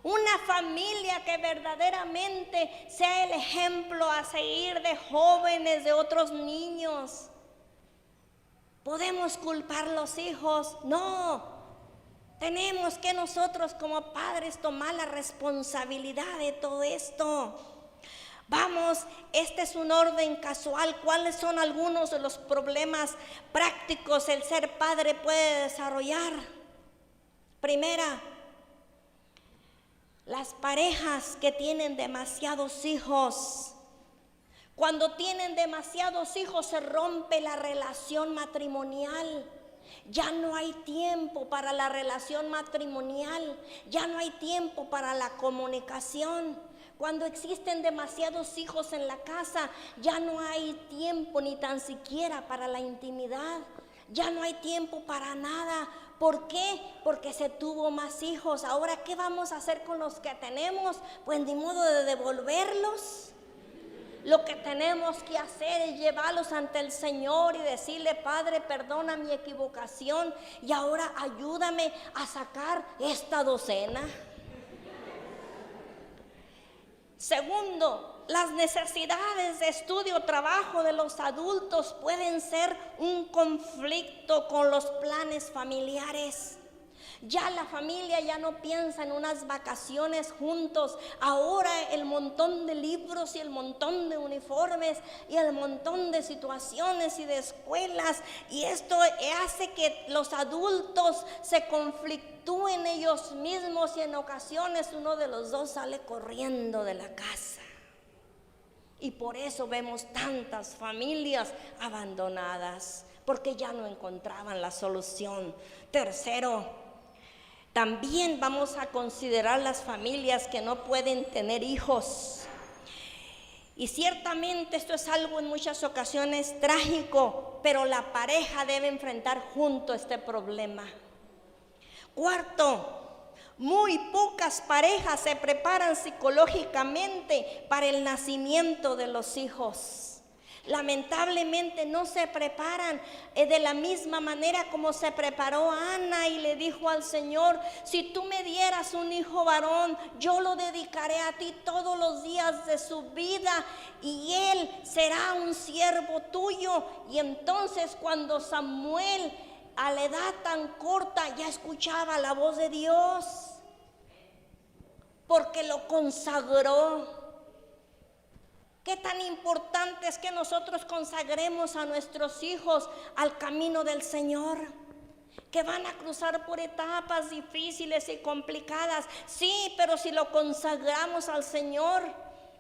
Una familia que verdaderamente sea el ejemplo a seguir de jóvenes, de otros niños. ¿Podemos culpar a los hijos? No. Tenemos que nosotros como padres tomar la responsabilidad de todo esto. Vamos, este es un orden casual. ¿Cuáles son algunos de los problemas prácticos el ser padre puede desarrollar? Primera, las parejas que tienen demasiados hijos. Cuando tienen demasiados hijos se rompe la relación matrimonial. Ya no hay tiempo para la relación matrimonial, ya no hay tiempo para la comunicación. Cuando existen demasiados hijos en la casa, ya no hay tiempo ni tan siquiera para la intimidad. Ya no hay tiempo para nada. ¿Por qué? Porque se tuvo más hijos. Ahora, ¿qué vamos a hacer con los que tenemos? Pues ni modo de devolverlos. Lo que tenemos que hacer es llevarlos ante el Señor y decirle: Padre, perdona mi equivocación y ahora ayúdame a sacar esta docena. Segundo, las necesidades de estudio o trabajo de los adultos pueden ser un conflicto con los planes familiares. Ya la familia ya no piensa en unas vacaciones juntos. Ahora el montón de libros y el montón de uniformes y el montón de situaciones y de escuelas, y esto hace que los adultos se conflictúen ellos mismos y en ocasiones uno de los dos sale corriendo de la casa. Y por eso vemos tantas familias abandonadas, porque ya no encontraban la solución. Tercero, también vamos a considerar las familias que no pueden tener hijos. Y ciertamente esto es algo en muchas ocasiones trágico, pero la pareja debe enfrentar junto este problema. Cuarto, muy pocas parejas se preparan psicológicamente para el nacimiento de los hijos. Lamentablemente no se preparan de la misma manera como se preparó Ana y le dijo al Señor: si tú me dieras un hijo varón, yo lo dedicaré a ti todos los días de su vida y él será un siervo tuyo. Y entonces cuando Samuel, a la edad tan corta, ya escuchaba la voz de Dios, porque lo consagró. Qué tan importante es que nosotros consagremos a nuestros hijos al camino del Señor, que van a cruzar por etapas difíciles y complicadas. Sí, pero si lo consagramos al Señor,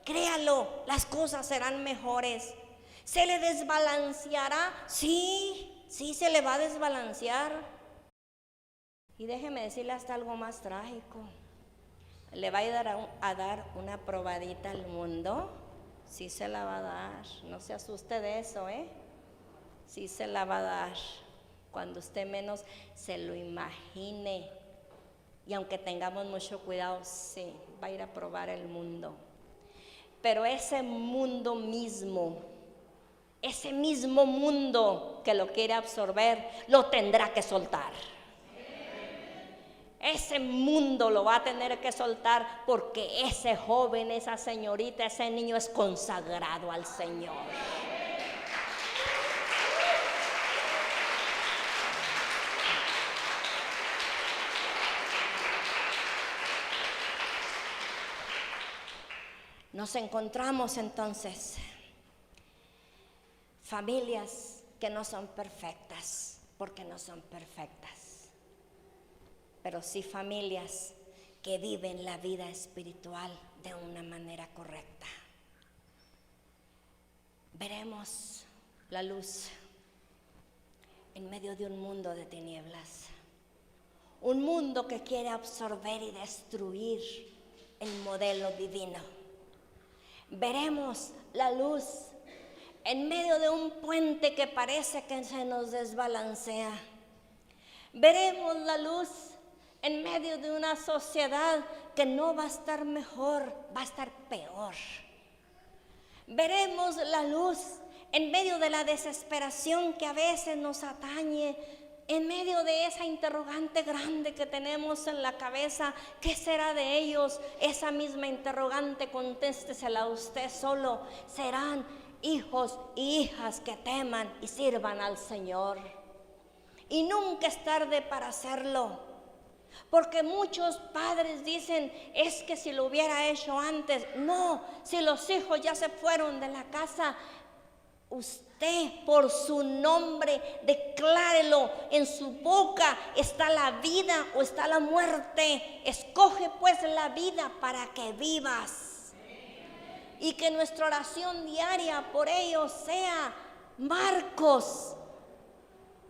créalo, las cosas serán mejores. ¿Se le desbalanceará? Sí, se le va a desbalancear. Y déjeme decirle hasta algo más trágico. ¿Le va a dar una probadita al mundo? Sí se la va a dar, no se asuste de eso, sí se la va a dar, cuando usted menos se lo imagine. Y aunque tengamos mucho cuidado, sí, va a ir a probar el mundo. Pero ese mundo mismo, ese mismo mundo que lo quiere absorber, lo tendrá que soltar. Ese mundo lo va a tener que soltar, porque ese joven, esa señorita, ese niño es consagrado al Señor. Nos encontramos entonces familias que no son perfectas, porque no son perfectas. pero sí familias que viven la vida espiritual de una manera correcta. Veremos la luz en medio de un mundo de tinieblas, un mundo que quiere absorber y destruir el modelo divino. Veremos la luz en medio de un puente que parece que se nos desbalancea. Veremos la luz en medio de una sociedad que no va a estar mejor, va a estar peor. Veremos la luz en medio de la desesperación que a veces nos atañe, en medio de esa interrogante grande que tenemos en la cabeza. ¿Qué será de ellos? Esa misma interrogante contéstesela usted solo. Serán hijos y hijas que teman y sirvan al Señor. Y nunca es tarde para hacerlo. Porque muchos padres dicen, es que si lo hubiera hecho antes. No, si los hijos ya se fueron de la casa, usted por su nombre declárelo. En su boca está la vida o está la muerte. Escoge pues la vida para que vivas. Y que nuestra oración diaria por ellos sea: Marcos,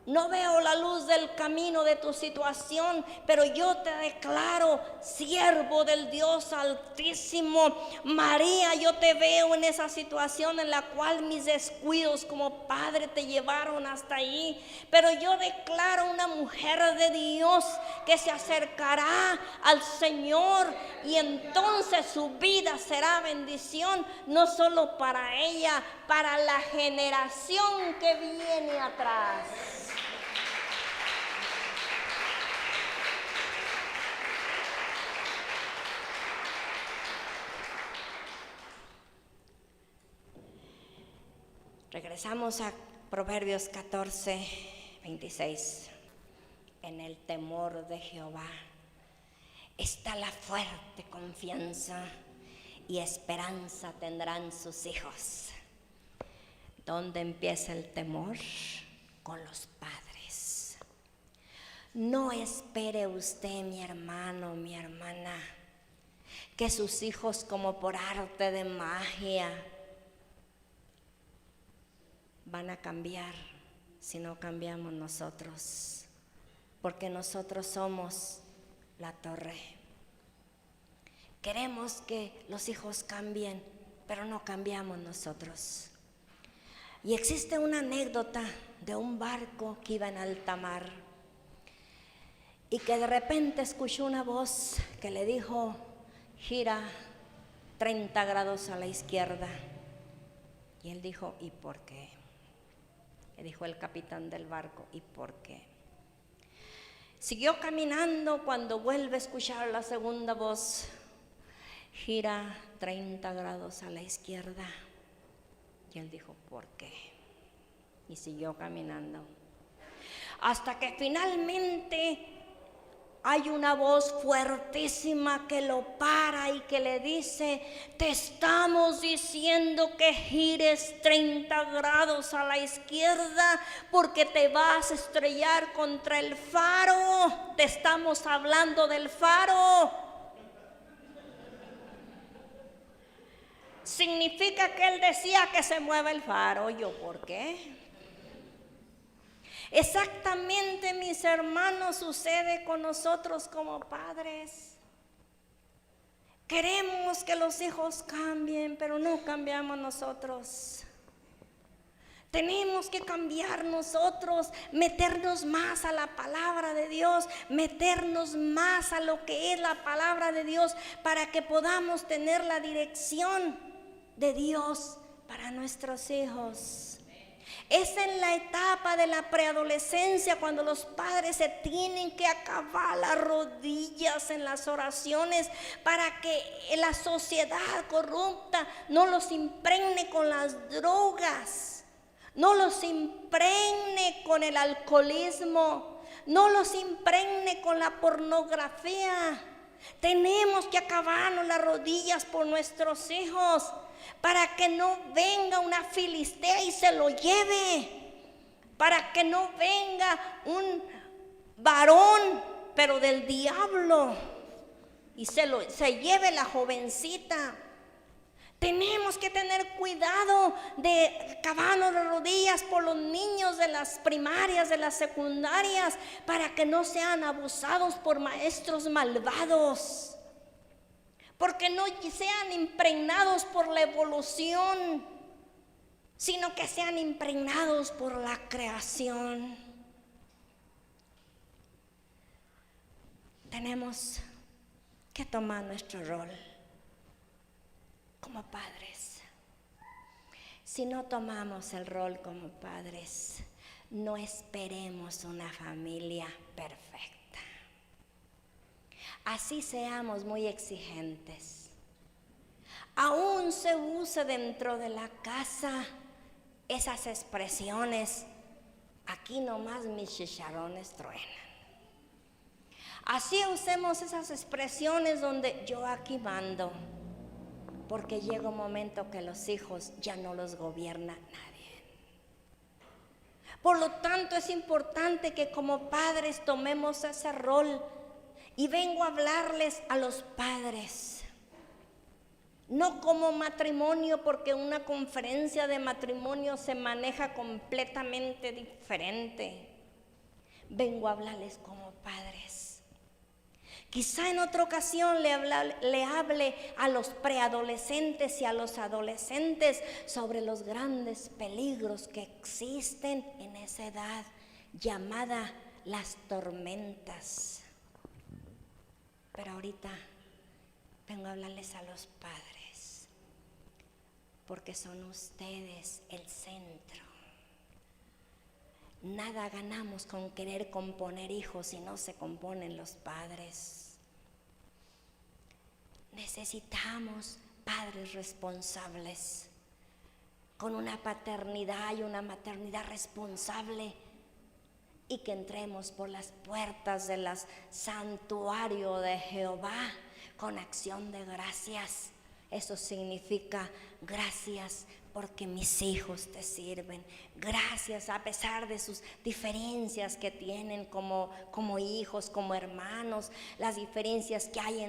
no veo la luz del camino de tu situación, pero yo te declaro siervo del Dios Altísimo. María, yo te veo en esa situación en la cual mis descuidos como padre te llevaron hasta ahí, pero yo declaro una mujer de Dios que se acercará al Señor, y entonces su vida será bendición, no solo para ella, para la generación que viene atrás. Regresamos a Proverbios 14, 26. En el temor de Jehová está la fuerte confianza, y esperanza tendrán sus hijos. ¿Dónde empieza el temor? Con los padres. No espere usted, mi hermano, mi hermana, que sus hijos, como por arte de magia, van a cambiar si no cambiamos nosotros, porque nosotros somos la torre. Queremos que los hijos cambien, pero no cambiamos nosotros. Y existe una anécdota de un barco que iba en alta mar y que de repente escuchó una voz que le dijo: gira 30 grados a la izquierda. Y él dijo: ¿y por qué? Le dijo el capitán del barco: ¿y por qué? Siguió caminando cuando vuelve a escuchar la segunda voz: gira 30 grados a la izquierda. Y él dijo: ¿por qué? Y siguió caminando. Hasta que finalmente hay una voz fuertísima que lo para y que le dice: te estamos diciendo que gires 30 grados a la izquierda porque te vas a estrellar contra el faro. Te estamos hablando del faro. Significa que él decía que se mueva el faro. Yo, ¿por qué? Exactamente, mis hermanos, sucede con nosotros como padres. Queremos que los hijos cambien, pero no cambiamos nosotros. Tenemos que cambiar nosotros, meternos más a la palabra de Dios, meternos más a lo que es la palabra de Dios, para que podamos tener la dirección de Dios para nuestros hijos. Es en la etapa de la preadolescencia cuando los padres se tienen que acabar las rodillas en las oraciones para que la sociedad corrupta no los impregne con las drogas, no los impregne con el alcoholismo, no los impregne con la pornografía. Tenemos que acabarnos las rodillas por nuestros hijos, para que no venga una filistea y se lo lleve, para que no venga un varón pero del diablo, y se lleve la jovencita. Tenemos que tener cuidado de cavarnos las rodillas por los niños de las primarias, de las secundarias, para que no sean abusados por maestros malvados, porque no sean impregnados por la evolución, sino que sean impregnados por la creación. Tenemos que tomar nuestro rol como padres. Si no tomamos el rol como padres, no esperemos una familia perfecta. Así seamos muy exigentes. Aún se use dentro de la casa esas expresiones: aquí nomás mis chicharrones truenan. Así usemos esas expresiones donde yo aquí mando, porque llega un momento que los hijos ya no los gobierna nadie. Por lo tanto, es importante que como padres tomemos ese rol. Y vengo a hablarles a los padres, no como matrimonio, porque una conferencia de matrimonio se maneja completamente diferente. Vengo a hablarles como padres. Quizá en otra ocasión le hable a los preadolescentes y a los adolescentes sobre los grandes peligros que existen en esa edad llamada las tormentas. Pero ahorita vengo a hablarles a los padres, porque son ustedes el centro. Nada ganamos con querer componer hijos si no se componen los padres. Necesitamos padres responsables, con una paternidad y una maternidad responsable, y que entremos por las puertas del santuario de Jehová con acción de gracias. Eso significa: gracias porque mis hijos te sirven. Gracias a pesar de sus diferencias que tienen como hijos, como hermanos, las diferencias que hay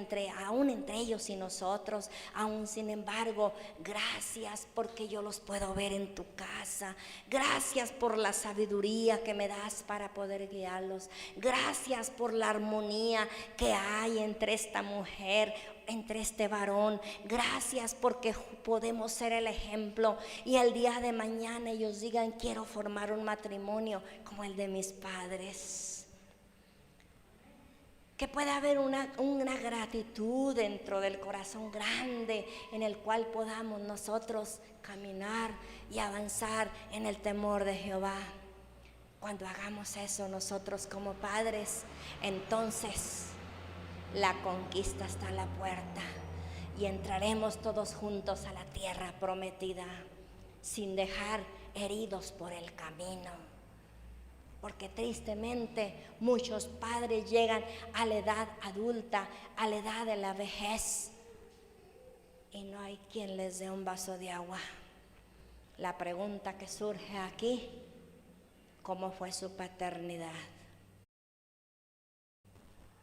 aún entre ellos y nosotros. Aún sin embargo, gracias porque yo los puedo ver en tu casa. Gracias por la sabiduría que me das para poder guiarlos. Gracias por la armonía que hay entre esta mujer, entre este varón. Gracias porque podemos ser el ejemplo, y el día de mañana ellos digan: quiero formar un matrimonio como el de mis padres. Que pueda haber una gratitud dentro del corazón grande, en el cual podamos nosotros caminar y avanzar en el temor de Jehová. Cuando hagamos eso nosotros como padres, entonces la conquista está a la puerta y entraremos todos juntos a la tierra prometida, sin dejar heridos por el camino. Porque tristemente muchos padres llegan a la edad adulta, a la edad de la vejez, y no hay quien les dé un vaso de agua. La pregunta que surge aquí: ¿cómo fue su paternidad?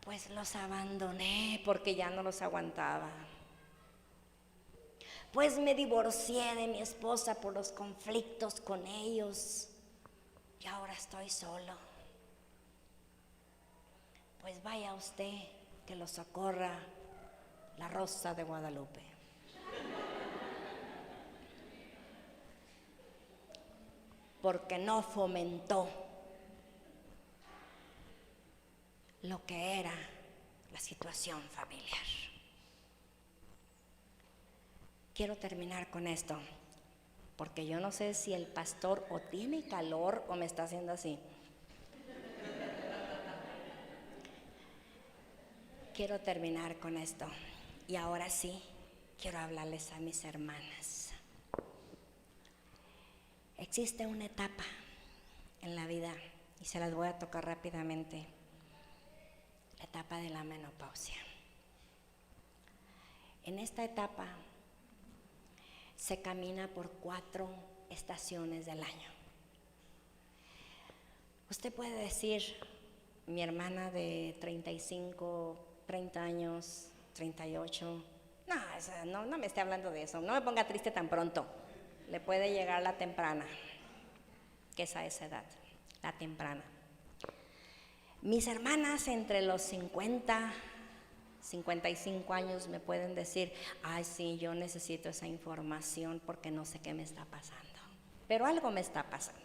Pues los abandoné porque ya no los aguantaba. Pues me divorcié de mi esposa por los conflictos con ellos y ahora estoy solo. Pues vaya usted que lo socorra la Rosa de Guadalupe. Porque no fomentó lo que era la situación familiar. Quiero terminar con esto, porque yo no sé si el pastor o tiene calor o me está haciendo así. Quiero terminar con esto, y ahora sí quiero hablarles a mis hermanas. Existe una etapa en la vida, y se las voy a tocar rápidamente: la etapa de la menopausia. En esta etapa se camina por 4 estaciones del año. Usted puede decir: mi hermana de 35, 30 años, 38. No me esté hablando de eso, no me ponga triste tan pronto. Le puede llegar la temprana, que es a esa edad, la temprana. Mis hermanas entre los 50, 55 años me pueden decir, ay sí, yo necesito esa información porque no sé qué me está pasando, pero algo me está pasando.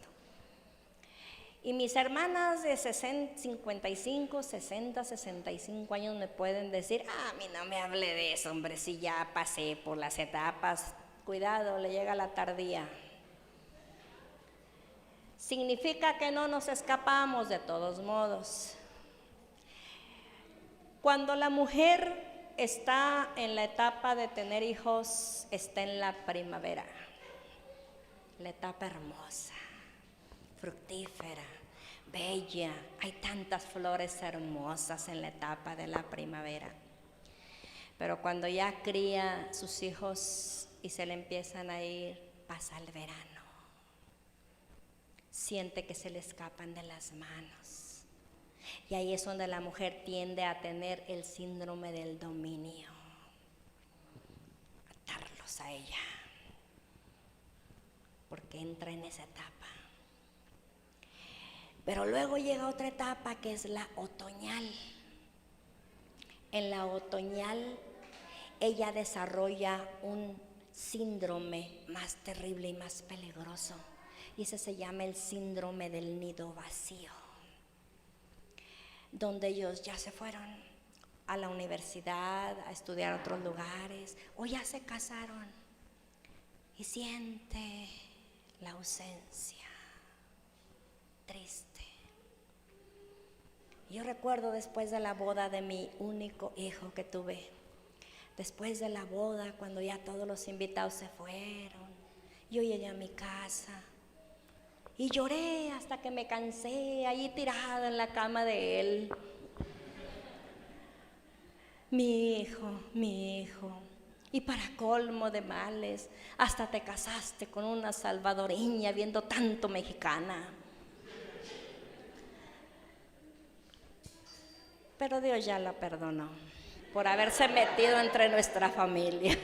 Y mis hermanas de 55, 60, 65 años me pueden decir, a mí no me hable de eso, hombre, si ya pasé por las etapas, cuidado, le llega la tardía. Significa que no nos escapamos de todos modos. Cuando la mujer está en la etapa de tener hijos, está en la primavera, la etapa hermosa, fructífera, bella. Hay tantas flores hermosas en la etapa de la primavera. Pero cuando ya cría sus hijos y se le empiezan a ir, pasa el verano. Siente que se le escapan de las manos. Y ahí es donde la mujer tiende a tener el síndrome del dominio. Atarlos a ella. Porque entra en esa etapa. Pero luego llega otra etapa que es la otoñal. En la otoñal ella desarrolla un síndrome más terrible y más peligroso. Y ese se llama el síndrome del nido vacío. Donde ellos ya se fueron a la universidad, a estudiar a otros lugares, o ya se casaron. Y siente la ausencia. Triste. Yo recuerdo después de la boda de mi único hijo que tuve, después de la boda, cuando ya todos los invitados se fueron, yo llegué a mi casa y lloré hasta que me cansé, allí tirada en la cama de él. Mi hijo, y para colmo de males, hasta te casaste con una salvadoreña viendo tanto mexicana. Pero Dios ya la perdonó por haberse metido entre nuestra familia.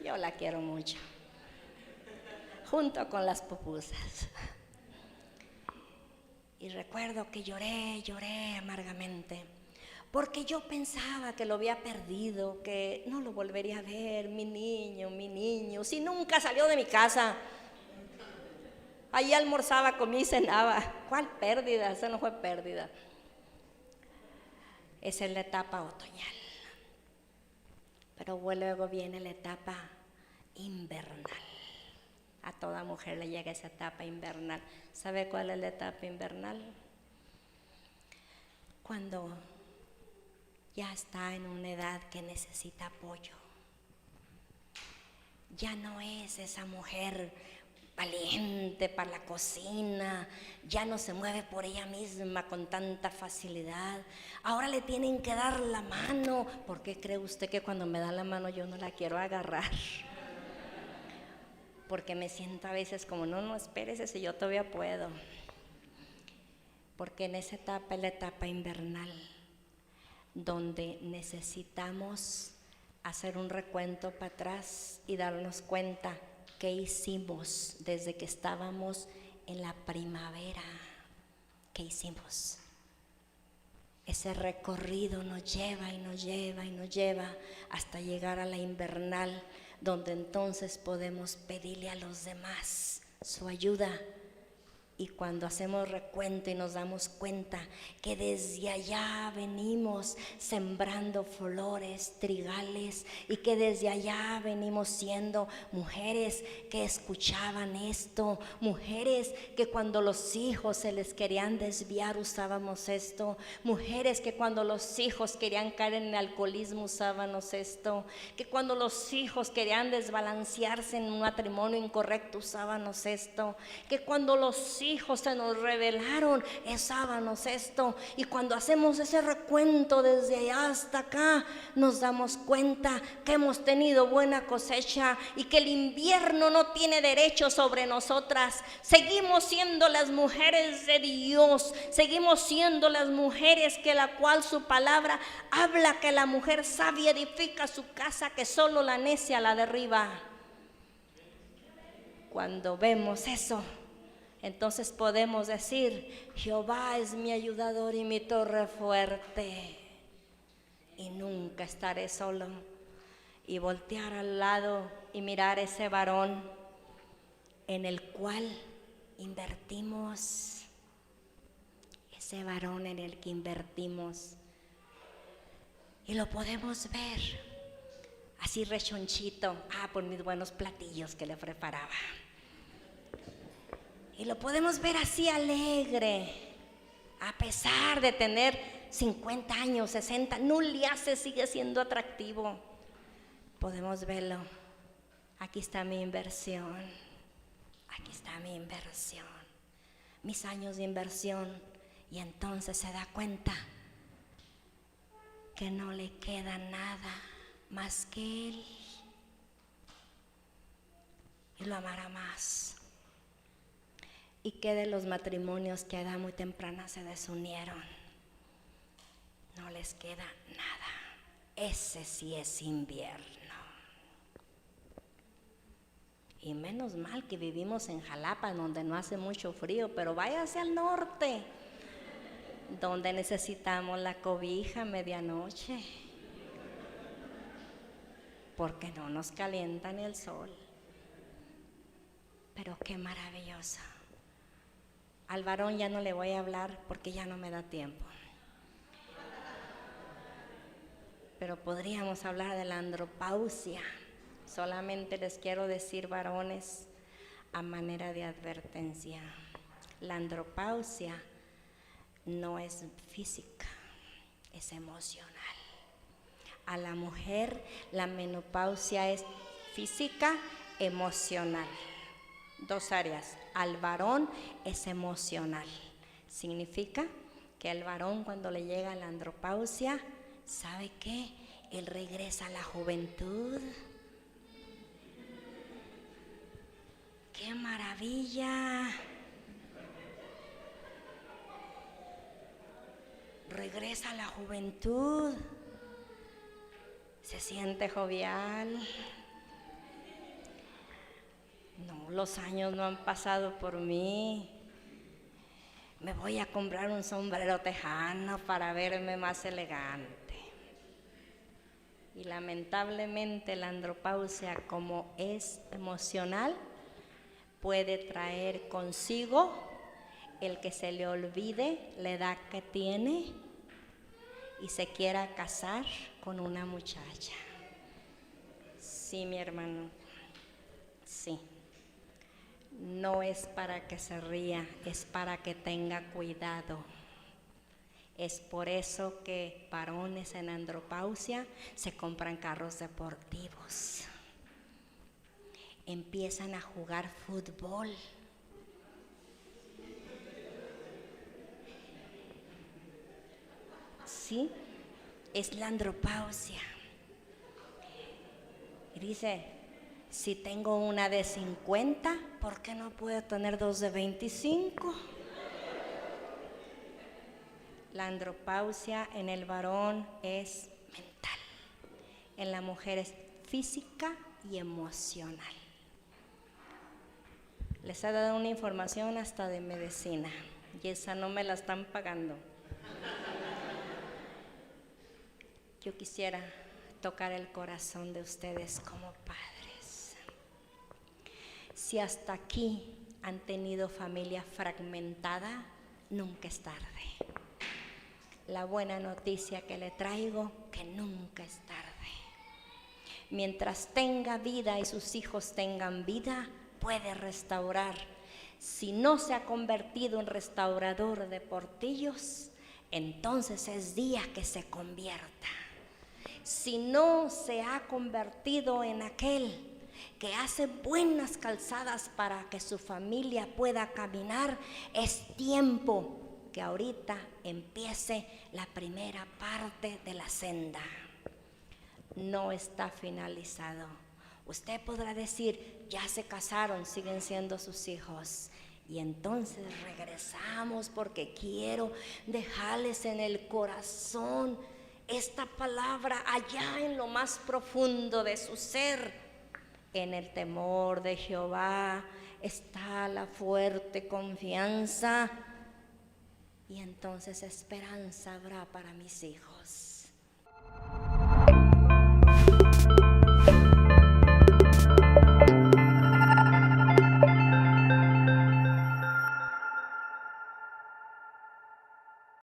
Yo la quiero mucho, junto con las pupusas. Y recuerdo que lloré amargamente, porque yo pensaba que lo había perdido, que no lo volvería a ver, mi niño, si nunca salió de mi casa. Allí almorzaba, comía y cenaba. ¿Cuál pérdida? Esa no fue pérdida. Esa es la etapa otoñal. Pero luego viene la etapa invernal. A toda mujer le llega esa etapa invernal. ¿Sabe cuál es la etapa invernal? Cuando ya está en una edad que necesita apoyo. Ya no es esa mujer valiente para la cocina, ya no se mueve por ella misma con tanta facilidad. Ahora le tienen que dar la mano. ¿Por qué cree usted que cuando me da la mano yo no la quiero agarrar? Porque me siento a veces como, no, espérese si yo todavía puedo. Porque en esa etapa es la etapa invernal, donde necesitamos hacer un recuento para atrás y darnos cuenta qué hicimos desde que estábamos en la primavera. ¿Qué hicimos? Ese recorrido nos lleva y nos lleva y nos lleva hasta llegar a la invernal, donde entonces podemos pedirle a los demás su ayuda. Y cuando hacemos recuento y nos damos cuenta que desde allá venimos sembrando flores, trigales, y que desde allá venimos siendo mujeres que escuchaban esto, mujeres que cuando los hijos se les querían desviar usábamos esto, mujeres que cuando los hijos querían caer en el alcoholismo usábamos esto, que cuando los hijos querían desbalancearse en un matrimonio incorrecto usábamos esto, que cuando los hijos se nos rebelaron, sábanos esto. Y cuando hacemos ese recuento desde allá hasta acá, nos damos cuenta que hemos tenido buena cosecha y que el invierno no tiene derecho sobre nosotras. Seguimos siendo las mujeres de Dios, seguimos siendo las mujeres que la cual su palabra habla que la mujer sabia edifica su casa, que solo la necia la derriba. Cuando vemos eso, entonces podemos decir: Jehová es mi ayudador y mi torre fuerte, y nunca estaré solo. Y voltear al lado y mirar ese varón en el cual invertimos, ese varón en el que invertimos, y lo podemos ver así rechonchito, por mis buenos platillos que le preparaba. Y lo podemos ver así alegre, a pesar de tener 50 años, 60, no le hace, sigue siendo atractivo. Podemos verlo: aquí está mi inversión, aquí está mi inversión, mis años de inversión. Y entonces se da cuenta que no le queda nada más que él, y lo amará más. ¿Y qué de los matrimonios que a edad muy temprana se desunieron? No les queda nada. Ese sí es invierno. Y menos mal que vivimos en Jalapa, donde no hace mucho frío, pero váyase al norte, donde necesitamos la cobija a medianoche, porque no nos calienta ni el sol. Pero qué maravilloso. Al varón ya no le voy a hablar porque ya no me da tiempo. Pero podríamos hablar de la andropausia. Solamente les quiero decir, varones, a manera de advertencia: la andropausia no es física, es emocional. A la mujer la menopausia es física, emocional. Dos áreas. Al varón es emocional. Significa que el varón, cuando le llega la andropausia, ¿sabe qué? Él regresa a la juventud. ¡Qué maravilla! Regresa a la juventud. Se siente jovial. No, los años no han pasado por mí. Me voy a comprar un sombrero tejano para verme más elegante. Y lamentablemente la andropausia, como es emocional, puede traer consigo el que se le olvide la edad que tiene y se quiera casar con una muchacha. Sí, mi hermano, sí. No es para que se ría, es para que tenga cuidado. Es por eso que varones en andropausia se compran carros deportivos, empiezan a jugar fútbol. Sí, es la andropausia. Y dice: si tengo una de 50, ¿por qué no puedo tener dos de 25? La andropausia en el varón es mental, en la mujer es física y emocional. Les he dado una información hasta de medicina, y esa no me la están pagando. Yo quisiera tocar el corazón de ustedes como padres. Si hasta aquí han tenido familia fragmentada, nunca es tarde. La buena noticia que le traigo, que nunca es tarde. Mientras tenga vida y sus hijos tengan vida, puede restaurar. Si no se ha convertido en restaurador de portillos, entonces es día que se convierta. Si no se ha convertido en aquel que hace buenas calzadas para que su familia pueda caminar, es tiempo que ahorita empiece la primera parte de la senda. No está finalizado. Usted podrá decir, ya se casaron, siguen siendo sus hijos. Y entonces regresamos porque quiero dejarles en el corazón esta palabra allá en lo más profundo de su ser. En el temor de Jehová está la fuerte confianza, y entonces esperanza habrá para mis hijos.